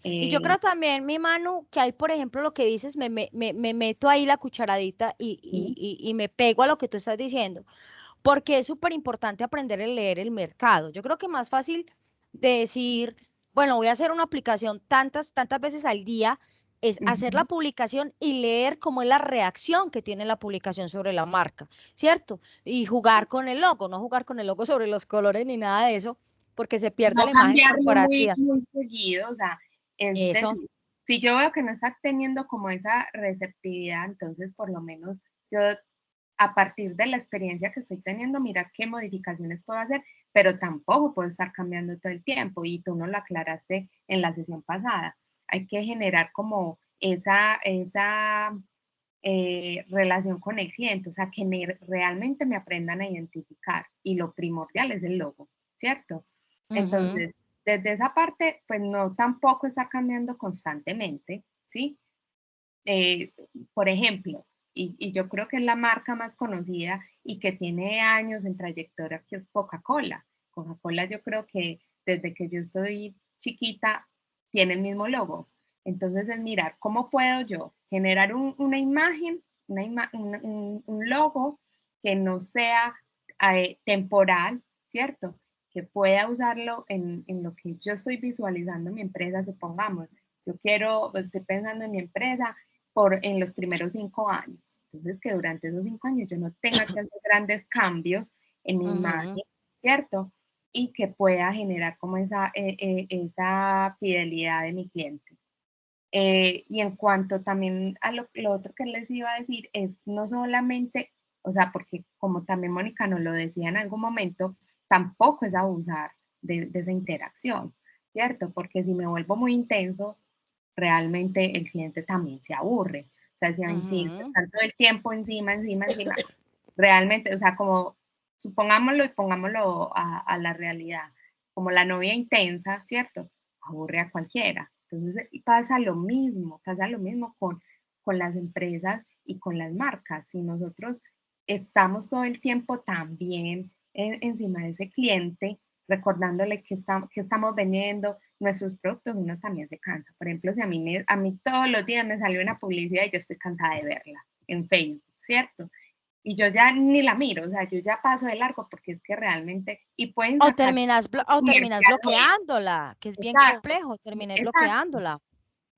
Y yo creo también, mi Manu, que hay, por ejemplo, lo que dices, me meto ahí la cucharadita y me pego a lo que tú estás diciendo, porque es súper importante aprender a leer el mercado. Yo creo que más fácil de decir, bueno, voy a hacer una aplicación tantas veces al día, es hacer la publicación y leer cómo es la reacción que tiene la publicación sobre la marca, ¿cierto? Y jugar con el logo, no jugar con el logo sobre los colores ni nada de eso, porque se pierde No la imagen cambiarlo muy, corporativa. muy seguido, o sea, es Eso. decir, si yo veo que no está teniendo como esa receptividad, entonces por lo menos yo a partir de la experiencia que estoy teniendo, mirar qué modificaciones puedo hacer, pero tampoco puedo estar cambiando todo el tiempo y tú no lo aclaraste en la sesión pasada. Hay que generar como esa relación con el cliente, o sea, que realmente me aprendan a identificar y lo primordial es el logo, ¿cierto? Entonces, desde esa parte, pues no tampoco está cambiando constantemente, ¿sí? Por ejemplo, y yo creo que es la marca más conocida y que tiene años en trayectoria, que es Coca-Cola. Coca-Cola yo creo que desde que yo estoy chiquita tiene el mismo logo. Entonces es mirar cómo puedo yo generar una imagen, un logo que no sea temporal, ¿cierto? Que pueda usarlo en lo que yo estoy visualizando en mi empresa, supongamos. Yo estoy pensando en mi empresa en los primeros 5 años. Entonces, que durante esos 5 años yo no tenga que hacer grandes cambios en mi imagen, ¿cierto? Y que pueda generar como esa fidelidad de mi cliente. Y en cuanto también a lo otro que les iba a decir es no solamente, o sea, porque como también Mónica nos lo decía en algún momento, tampoco es abusar de esa interacción, ¿cierto? Porque si me vuelvo muy intenso, realmente el cliente también se aburre. O sea, si están todo el tiempo encima, realmente, o sea, como supongámoslo y pongámoslo a la realidad, como la novia intensa, ¿cierto? Aburre a cualquiera. Entonces pasa lo mismo con las empresas y con las marcas. Si nosotros estamos todo el tiempo también encima de ese cliente, recordándole que estamos vendiendo nuestros productos, uno también se cansa. Por ejemplo, si a mí todos los días me salió una publicidad y yo estoy cansada de verla en Facebook, ¿cierto? Y yo ya ni la miro, o sea, yo ya paso de largo porque es que realmente, y pueden O sacar terminas bloqueándola, que es bien complejo, terminé bloqueándola.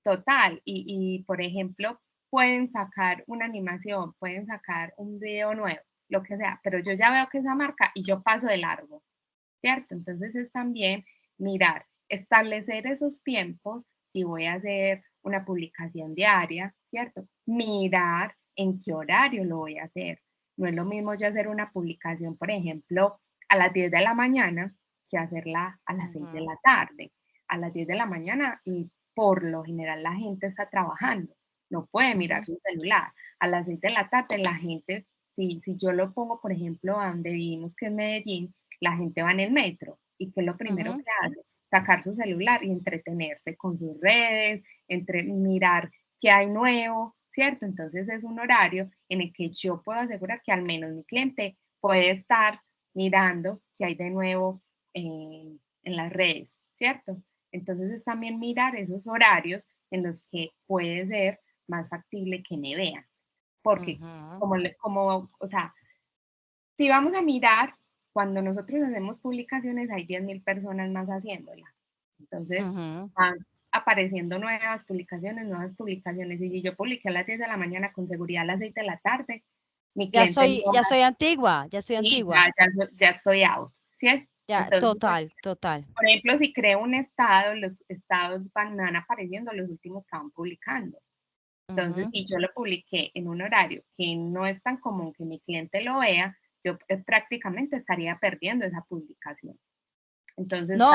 Total, y por ejemplo, pueden sacar una animación, pueden sacar un video nuevo, lo que sea, pero yo ya veo que esa marca y yo paso de largo, ¿cierto? Entonces es también mirar, establecer esos tiempos, si voy a hacer una publicación diaria, ¿cierto? Mirar en qué horario lo voy a hacer. No es lo mismo yo hacer una publicación, por ejemplo, a las 10 de la mañana que hacerla a las 6 de la tarde. A las 10 de la mañana y por lo general la gente está trabajando, no puede mirar su celular. A las 6 de la tarde la gente, si yo lo pongo, por ejemplo, a donde vivimos, que es Medellín, la gente va en el metro y que es lo primero que hace, sacar su celular y entretenerse con sus redes, mirar qué hay nuevo, ¿cierto? Entonces es un horario en el que yo puedo asegurar que al menos mi cliente puede estar mirando qué hay de nuevo en las redes, ¿cierto? Entonces es también mirar esos horarios en los que puede ser más factible que me vean. Porque o sea, si vamos a mirar, cuando nosotros hacemos publicaciones hay 10.000 personas más haciéndola. Entonces van apareciendo nuevas publicaciones. Y si yo publiqué a las 10 de la mañana, con seguridad a las 6 de la tarde, mi cliente ya estoy antigua. ya estoy out, ¿cierto? Ya, Entonces, total. Por ejemplo, si creo un estado, los estados me van apareciendo los últimos que van publicando. Entonces, si yo lo publiqué en un horario que no es tan común que mi cliente lo vea, yo prácticamente estaría perdiendo esa publicación. Entonces, No,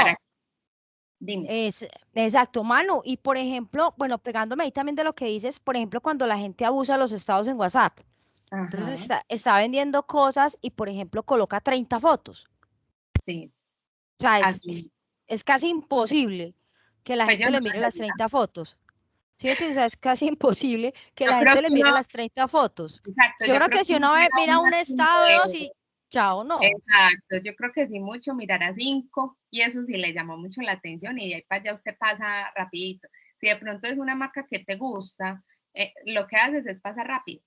dime. exacto, Manu. Y por ejemplo, bueno, pegándome ahí también de lo que dices, por ejemplo, cuando la gente abusa de los estados en WhatsApp. Entonces Ajá, está vendiendo cosas y, por ejemplo, coloca 30 fotos. sí, O sea, así. es casi imposible que la Pues yo gente no le mire lo las haría. 30 fotos. ¿Sí me entiendes? O sea, es casi imposible que Yo la creo gente le que mire uno, las 30 fotos. exacto, Yo yo creo creo que que si uno uno llega a un mira un máximo estado, de dos y chao, no. exacto, yo creo que sí mucho mirar a 5 y eso sí le llamó mucho la atención y de ahí para allá usted pasa rapidito. Si de pronto es una marca que te gusta, lo que haces es pasar rápido.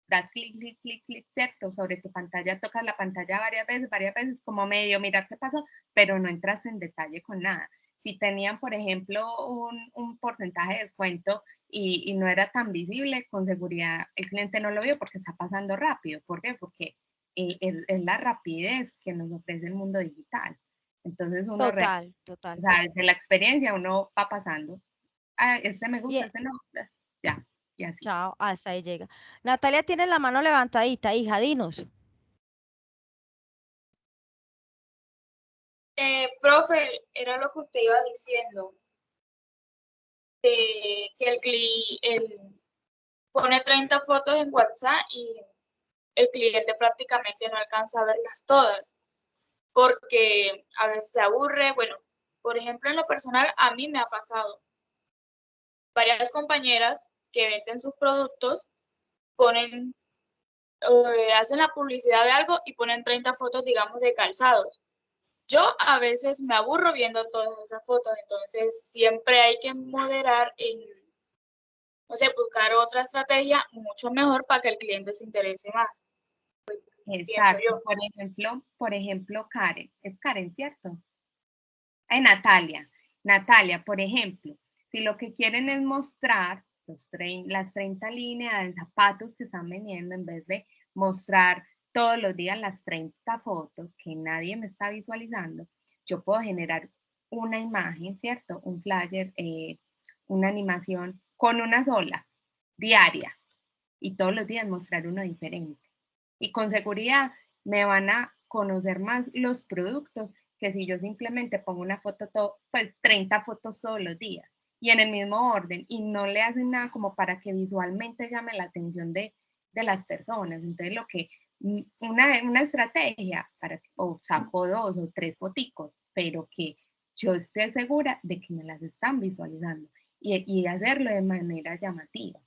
Das clic, clic, clic, clic, cierto, sobre tu pantalla, tocas la pantalla varias veces, como medio mirar qué pasó, pero no entras en detalle con nada. Si tenían, por ejemplo, un porcentaje de descuento y no era tan visible, con seguridad el cliente no lo vio porque está pasando rápido. ¿Por qué? Porque es la rapidez que nos ofrece el mundo digital. Entonces uno, Total, o total. sea, desde la experiencia uno va pasando, ah, este me Y gusta, este no, ya, y así. chao, hasta ahí llega. Natalia tiene la mano levantadita, hija, dinos. Profe, era lo que usted iba diciendo, que el pone 30 fotos en WhatsApp y el cliente prácticamente no alcanza a verlas todas, porque a veces se aburre. Bueno, por ejemplo, en lo personal, a mí me ha pasado. Varias compañeras que venden sus productos ponen, hacen la publicidad de algo y ponen 30 fotos, digamos, de calzados. Yo a veces me aburro viendo todas esas fotos, entonces siempre hay que moderar en, no sé, buscar otra estrategia mucho mejor para que el cliente se interese más, pienso Exacto, yo. por ejemplo, Karen, es Karen, ¿cierto? Natalia, Natalia, por ejemplo, si lo que quieren es mostrar las 30 líneas de zapatos que están vendiendo, en vez de mostrar todos los días las 30 fotos que nadie me está visualizando, yo puedo generar una imagen, ¿cierto? Un flyer, una animación con una sola, diaria, y todos los días mostrar uno diferente. Y con seguridad me van a conocer más los productos que si yo simplemente pongo una foto, pues 30 fotos todos los días y en el mismo orden y no le hacen nada como para que visualmente llame la atención de las personas. Entonces, lo que una estrategia para o saco 2 o 3 foticos, pero que yo esté segura de que me las están visualizando y hacerlo de manera llamativa.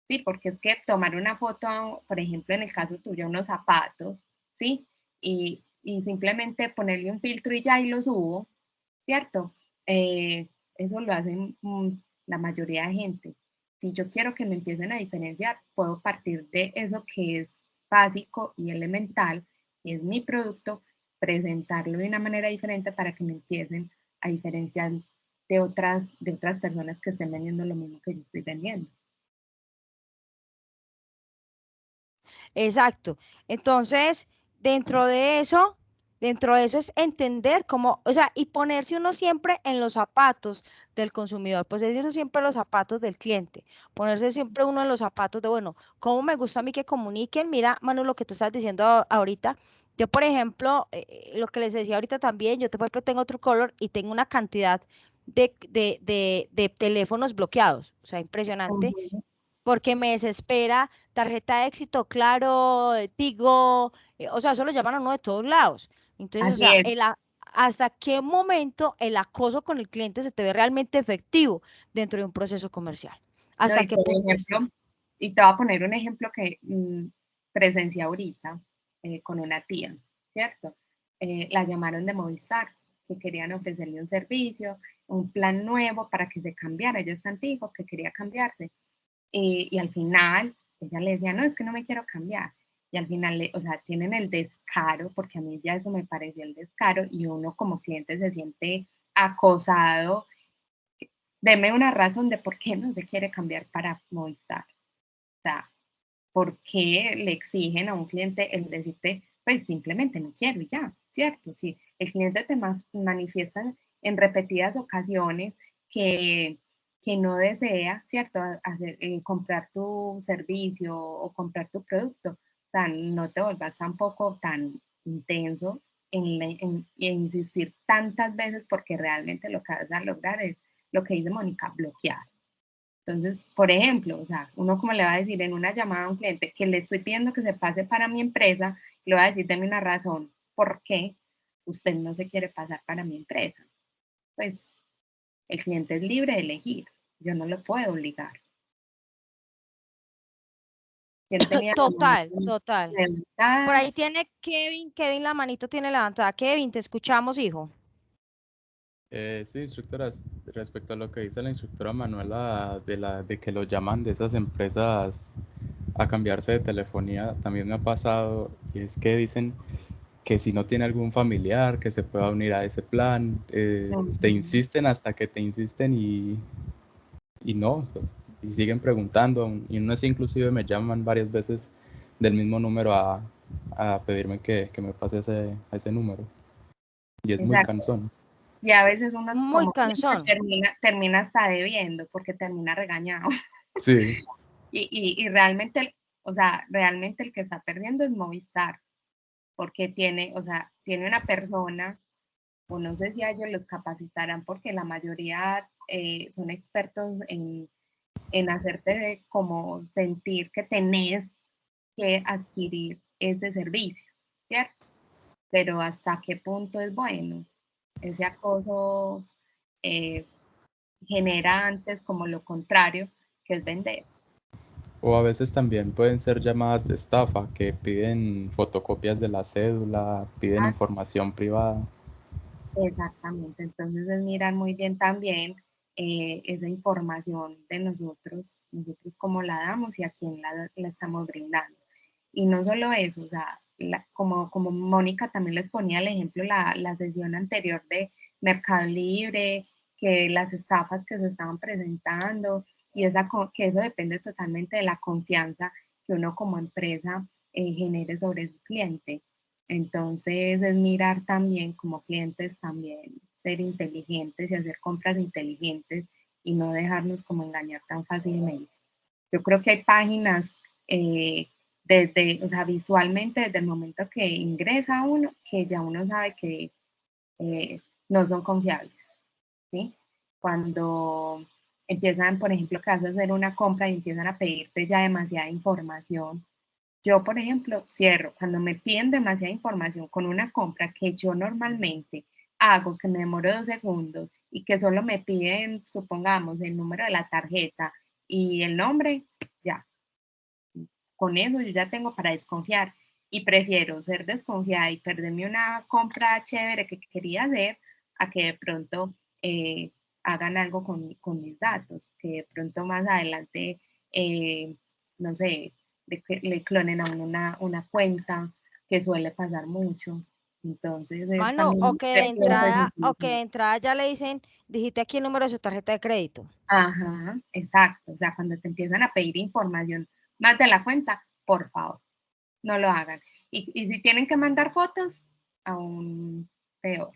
Sí, porque es que tomar una foto, por ejemplo, en el caso tuyo, unos zapatos, ¿sí? Y simplemente ponerle un filtro y ya y lo subo, ¿cierto? Eso lo hacen la mayoría de gente. Si yo quiero que me empiecen a diferenciar, puedo partir de eso que es básico y elemental, que es mi producto, presentarlo de una manera diferente para que me empiecen a diferenciar de otras personas que estén vendiendo lo mismo que yo estoy vendiendo. Exacto. Entonces, dentro de eso, dentro de eso es entender cómo, o sea, y ponerse uno siempre en los zapatos del consumidor, pues uno siempre en los zapatos del cliente, ponerse siempre uno en los zapatos de, bueno, ¿cómo me gusta a mí que comuniquen? Mira, Manu, lo que tú estás diciendo ahorita. Yo, por ejemplo, lo que les decía ahorita también, yo, por ejemplo, tengo Truecaller y tengo una cantidad de teléfonos bloqueados, o sea, impresionante Ujú. porque me desespera tarjeta de éxito, Claro, Tigo, o sea, eso lo llaman a uno de todos lados. Entonces, o Así sea, es. ¿hasta qué momento el acoso con el cliente se te ve realmente efectivo dentro de un proceso comercial? No, ¿Hasta y qué por punto está? ejemplo, y te voy a poner un ejemplo que presencié ahorita con una tía, ¿cierto? La llamaron de Movistar, que querían ofrecerle un servicio, un plan nuevo para que se cambiara. Ella es tan antigua que quería cambiarse. Y al final, ella le decía, no, es que no me quiero cambiar. Y al final, o sea, tienen el descaro, porque a mí ya eso me pareció el descaro, y uno como cliente se siente acosado. Deme una razón de por qué no se quiere cambiar para Movistar. O sea, ¿por qué le exigen a un cliente el decirte, pues simplemente no quiero y ya, ¿cierto? Si el cliente te manifiesta en repetidas ocasiones que, que no desea, ¿cierto? Comprar tu servicio o comprar tu producto, o sea, no te vuelvas tampoco tan intenso en insistir tantas veces porque realmente lo que vas a lograr es lo que dice Mónica, bloquear. Entonces, por ejemplo, o sea, uno como le va a decir en una llamada a un cliente que le estoy pidiendo que se pase para mi empresa, le va a decir, deme una razón, ¿por qué usted no se quiere pasar para mi empresa? Pues el cliente es libre de elegir, yo no lo puedo obligar. ¿Quién tenía la mano Total, total. Por levantada? ahí tiene Kevin la manito tiene levantada. Kevin, te escuchamos, hijo. Sí, instructoras, respecto a lo que dice la instructora Manuela de que lo llaman de esas empresas a cambiarse de telefonía, también me ha pasado, y es que dicen que si no tiene algún familiar que se pueda unir a ese plan, te insisten hasta que te insisten y no, y siguen preguntando, y no es inclusive me llaman varias veces del mismo número a pedirme que me pase a ese número, y es muy Exacto. cansón. Y a veces uno Muy como cansón. termina hasta debiendo porque termina regañado. Sí. Y realmente, o sea, realmente el que está perdiendo es Movistar, porque tiene, o sea, tiene una persona, o no sé si a ellos los capacitarán, porque la mayoría son expertos en hacerte como sentir que tenés que adquirir ese servicio, ¿cierto? Pero hasta qué punto es bueno. Ese acoso genera antes como lo contrario, que es vender. O a veces también pueden ser llamadas de estafa que piden fotocopias de la cédula, piden información privada. Exactamente, entonces es mirar muy bien también esa información de nosotros cómo la damos y a quién la estamos brindando. Y no solo eso, o sea, como Mónica también les ponía el ejemplo la sesión anterior de Mercado Libre, que las estafas que se estaban presentando, y que eso depende totalmente de la confianza que uno como empresa genere sobre su cliente. Entonces es mirar también como clientes también ser inteligentes y hacer compras inteligentes y no dejarnos como engañar tan fácilmente. Yo creo que hay páginas o sea, visualmente desde el momento que ingresa uno, que ya uno sabe que no son confiables, ¿sí? Cuando empiezan, por ejemplo, que vas a hacer una compra y empiezan a pedirte ya demasiada información. Yo, por ejemplo, cierro cuando me piden demasiada información con una compra que yo normalmente hago, que me demoro 2 segundos y que solo me piden, supongamos, el número de la tarjeta y el nombre, ya, con eso yo ya tengo para desconfiar y prefiero ser desconfiada y perderme una compra chévere que quería hacer a que de pronto hagan algo con mis datos, que de pronto más adelante, no sé, le clonen a uno una cuenta, que suele pasar mucho. Entonces es Mano, también o que de entrada ya le dicen, dijiste aquí el número de su tarjeta de crédito. Ajá, exacto. O sea, cuando te empiezan a pedir información más de la cuenta, por favor, no lo hagan. Y si tienen que mandar fotos, aún peor.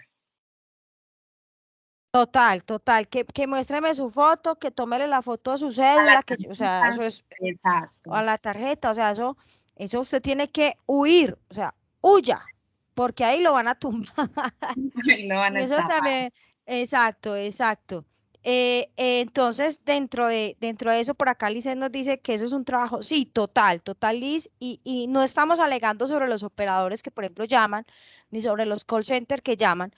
Total, total, que muéstreme su foto, que tómele la foto de su A la cédula, o sea, tarjeta, eso es a exacto. la tarjeta, o sea, eso usted tiene que huir, o sea, huya, porque ahí lo van a tumbar. Ahí lo van a Eso estafar. también, exacto, exacto. Entonces, dentro de eso, por acá Liz nos dice que eso es un trabajo, sí, total, total, Liz, y no estamos alegando sobre los operadores que, por ejemplo, llaman, ni sobre los call centers que llaman.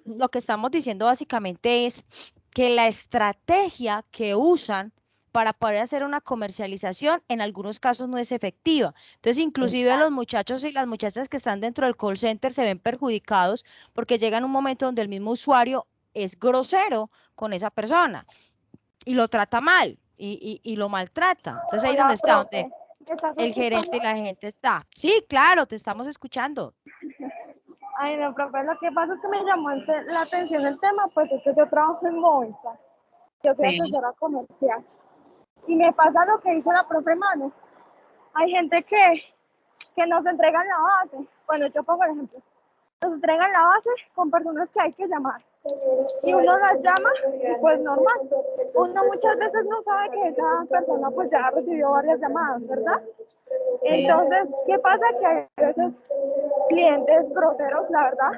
Lo que estamos diciendo básicamente es que la estrategia que usan para poder hacer una comercialización en algunos casos no es efectiva. Entonces, inclusive los muchachos y las muchachas que están dentro del call center se ven perjudicados porque llega en un momento donde el mismo usuario es grosero con esa persona y lo trata mal y lo maltrata. Entonces, ahí donde Hola, está, profe, donde ¿me estás el gerente y escuchando? la gente está. Sí, claro, te estamos escuchando. Ay, no, profe, lo que pasa es que me llamó la atención el tema, pues es que yo trabajo en Movistar, yo soy Sí. asesora comercial, y me pasa lo que dice la profe Manu. Hay gente que nos entregan la base, bueno, yo pongo el ejemplo, nos entregan la base con personas que hay que llamar, y uno las llama, y pues normal, uno muchas veces no sabe que esa persona pues ya recibió varias llamadas, ¿verdad? Entonces, ¿qué pasa? Que hay veces clientes groseros, la verdad,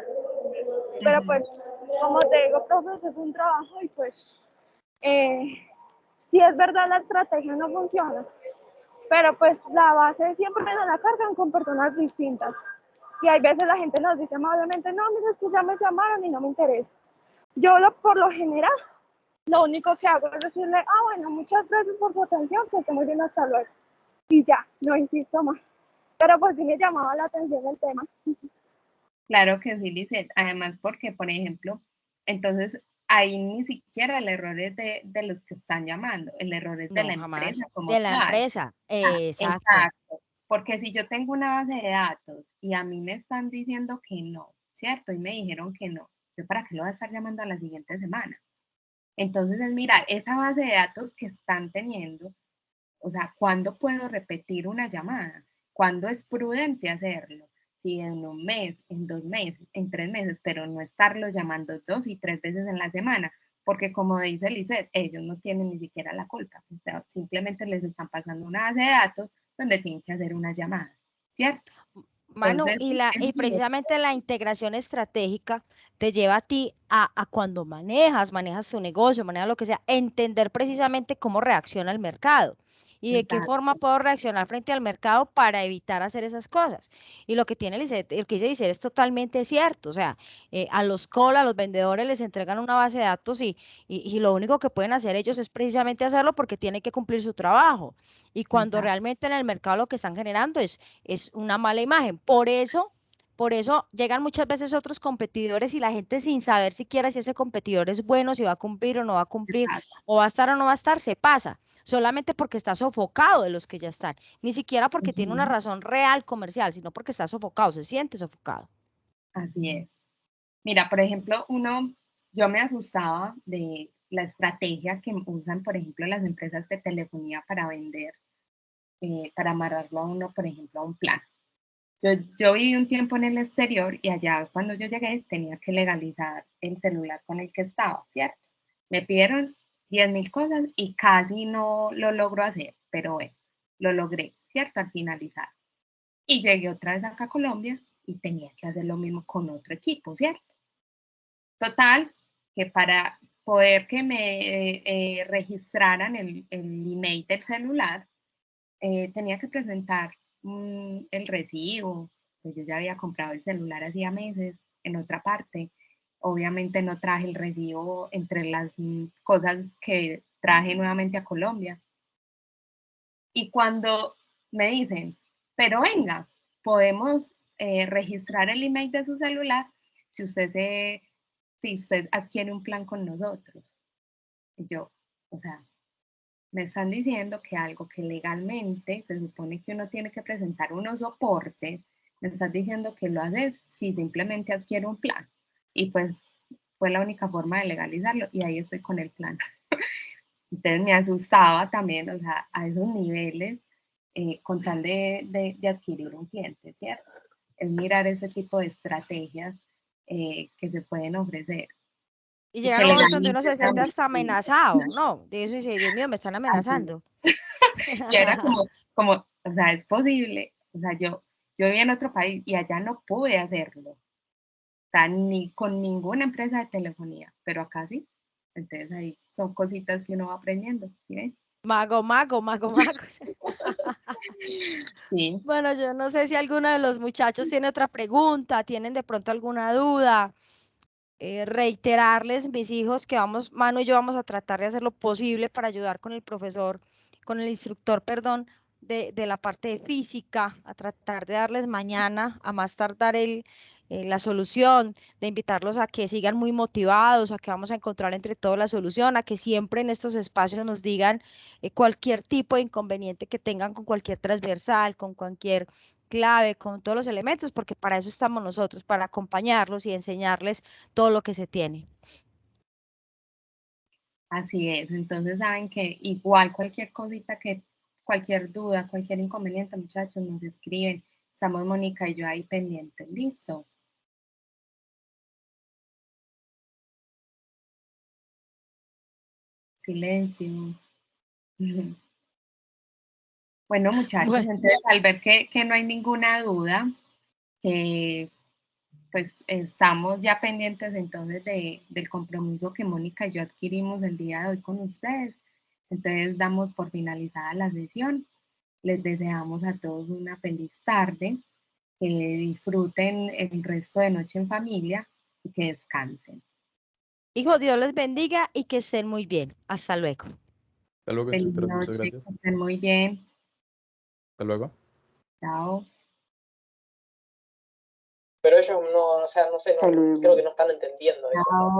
pero pues, como te digo, profe, es un trabajo y pues Si es verdad, la estrategia no funciona, pero pues la base siempre nos la cargan con personas distintas. Y hay veces la gente nos dice amablemente, no, mira, es que ya me llamaron y no me interesa. Yo por lo general, lo único que hago es decirle, bueno, muchas gracias por su atención, que esté muy bien, hasta luego. Y ya, no insisto más. Pero pues sí me llamaba la atención el tema. Claro que sí, Lisette. Además, porque, por ejemplo, entonces ahí ni siquiera el error es de los que están llamando, el error es de No, la empresa jamás. como De la tal. empresa, exacto. Exacto. Porque si yo tengo una base de datos y a mí me están diciendo que no, ¿cierto? Y me dijeron que no, ¿yo para qué lo voy a estar llamando a la siguiente semana? Entonces es mirar esa base de datos que están teniendo, o sea, ¿cuándo puedo repetir una llamada? ¿Cuándo es prudente hacerlo? Si en un mes, en 2 meses, en 3 meses, pero no estarlo llamando 2 y 3 veces en la semana, porque como dice Lisette, ellos no tienen ni siquiera la culpa, o sea, simplemente les están pasando una base de datos donde tienen que hacer una llamada, ¿cierto? Manu, Entonces, y precisamente la integración estratégica te lleva a ti a cuando manejas tu negocio, manejas lo que sea, entender precisamente cómo reacciona el mercado y de qué forma exacto, puedo reaccionar frente al mercado para evitar hacer esas cosas. Y lo que tiene el que dice Lisette es totalmente cierto. O sea, a los call, a los vendedores les entregan una base de datos y lo único que pueden hacer ellos es precisamente hacerlo porque tienen que cumplir su trabajo. Y cuando exacto. realmente en el mercado lo que están generando es una mala imagen. Por eso llegan muchas veces otros competidores y la gente sin saber siquiera si ese competidor es bueno, si va a cumplir o no va a cumplir, Exacto. o va a estar o no va a estar, se pasa, solamente porque está sofocado de los que ya están, ni siquiera porque tiene una Ujú. razón real comercial, sino porque está sofocado, se siente sofocado. Así es. Mira, por ejemplo, yo me asustaba de la estrategia que usan, por ejemplo, las empresas de telefonía para vender, para amarrarlo a uno, por ejemplo, a un plan. Yo viví un tiempo en el exterior y allá cuando yo llegué tenía que legalizar el celular con el que estaba, ¿cierto? Me pidieron 10.000 cosas y casi no lo logro hacer, pero bueno, lo logré, ¿cierto? Al finalizar. Y llegué otra vez acá a Colombia y tenía que hacer lo mismo con otro equipo, ¿cierto? Total, que para poder que me registraran el email del celular, tenía que presentar el recibo, pues yo ya había comprado el celular hacía meses en otra parte. Obviamente no traje el recibo entre las cosas que traje nuevamente a Colombia. Y cuando me dicen, pero venga, podemos registrar el email de su celular si si usted adquiere un plan con nosotros. Y yo, o sea, me están diciendo que algo que legalmente se supone que uno tiene que presentar unos soportes, me estás diciendo que lo haces si simplemente adquiere un plan. Y pues fue la única forma de legalizarlo y ahí estoy con el plan. Entonces me asustaba también, o sea, a esos niveles, con tal de adquirir un cliente, ¿cierto? Es mirar ese tipo de estrategias que se pueden ofrecer Y y llegar que a un momento donde uno legalmente se siente también. hasta amenazado, ¿no? De eso dice, Dios mío, me están Así. amenazando. Yo era como, o sea, es posible, o sea, yo vivía en otro país y allá no pude hacerlo, o sea, ni con ninguna empresa de telefonía, pero acá sí. Entonces ahí son cositas que uno va aprendiendo, ¿sí ven? Mago, mago, mago, mago. Sí. Bueno, yo no sé si alguno de los muchachos tiene otra pregunta, tienen de pronto alguna duda. Reiterarles, mis hijos, que vamos, Manu y yo vamos a tratar de hacer lo posible para ayudar con el profesor, con el instructor, perdón, de la parte de física, a tratar de darles mañana, a más tardar la solución, de invitarlos a que sigan muy motivados, a que vamos a encontrar entre todos la solución, a que siempre en estos espacios nos digan cualquier tipo de inconveniente que tengan con cualquier transversal, con cualquier clave, con todos los elementos, porque para eso estamos nosotros, para acompañarlos y enseñarles todo lo que se tiene. Así es, entonces saben que igual cualquier cosita cualquier duda, cualquier inconveniente, muchachos, nos escriben. Estamos Mónica y yo ahí pendientes. Listo. Silencio. Bueno, muchachos, Bueno, entonces al ver que no hay ninguna duda, que pues estamos ya pendientes entonces del compromiso que Mónica y yo adquirimos el día de hoy con ustedes. Entonces damos por finalizada la sesión. Les deseamos a todos una feliz tarde, que disfruten el resto de noche en familia y que descansen. Hijo, Dios les bendiga y que estén muy bien. Hasta luego. Hasta luego, Feliz instructoras, muchas noche, gracias. que estén muy bien. Hasta luego. Chao. Pero ellos no, o sea, no sé, Hasta luego. creo que no están entendiendo eso. Chao.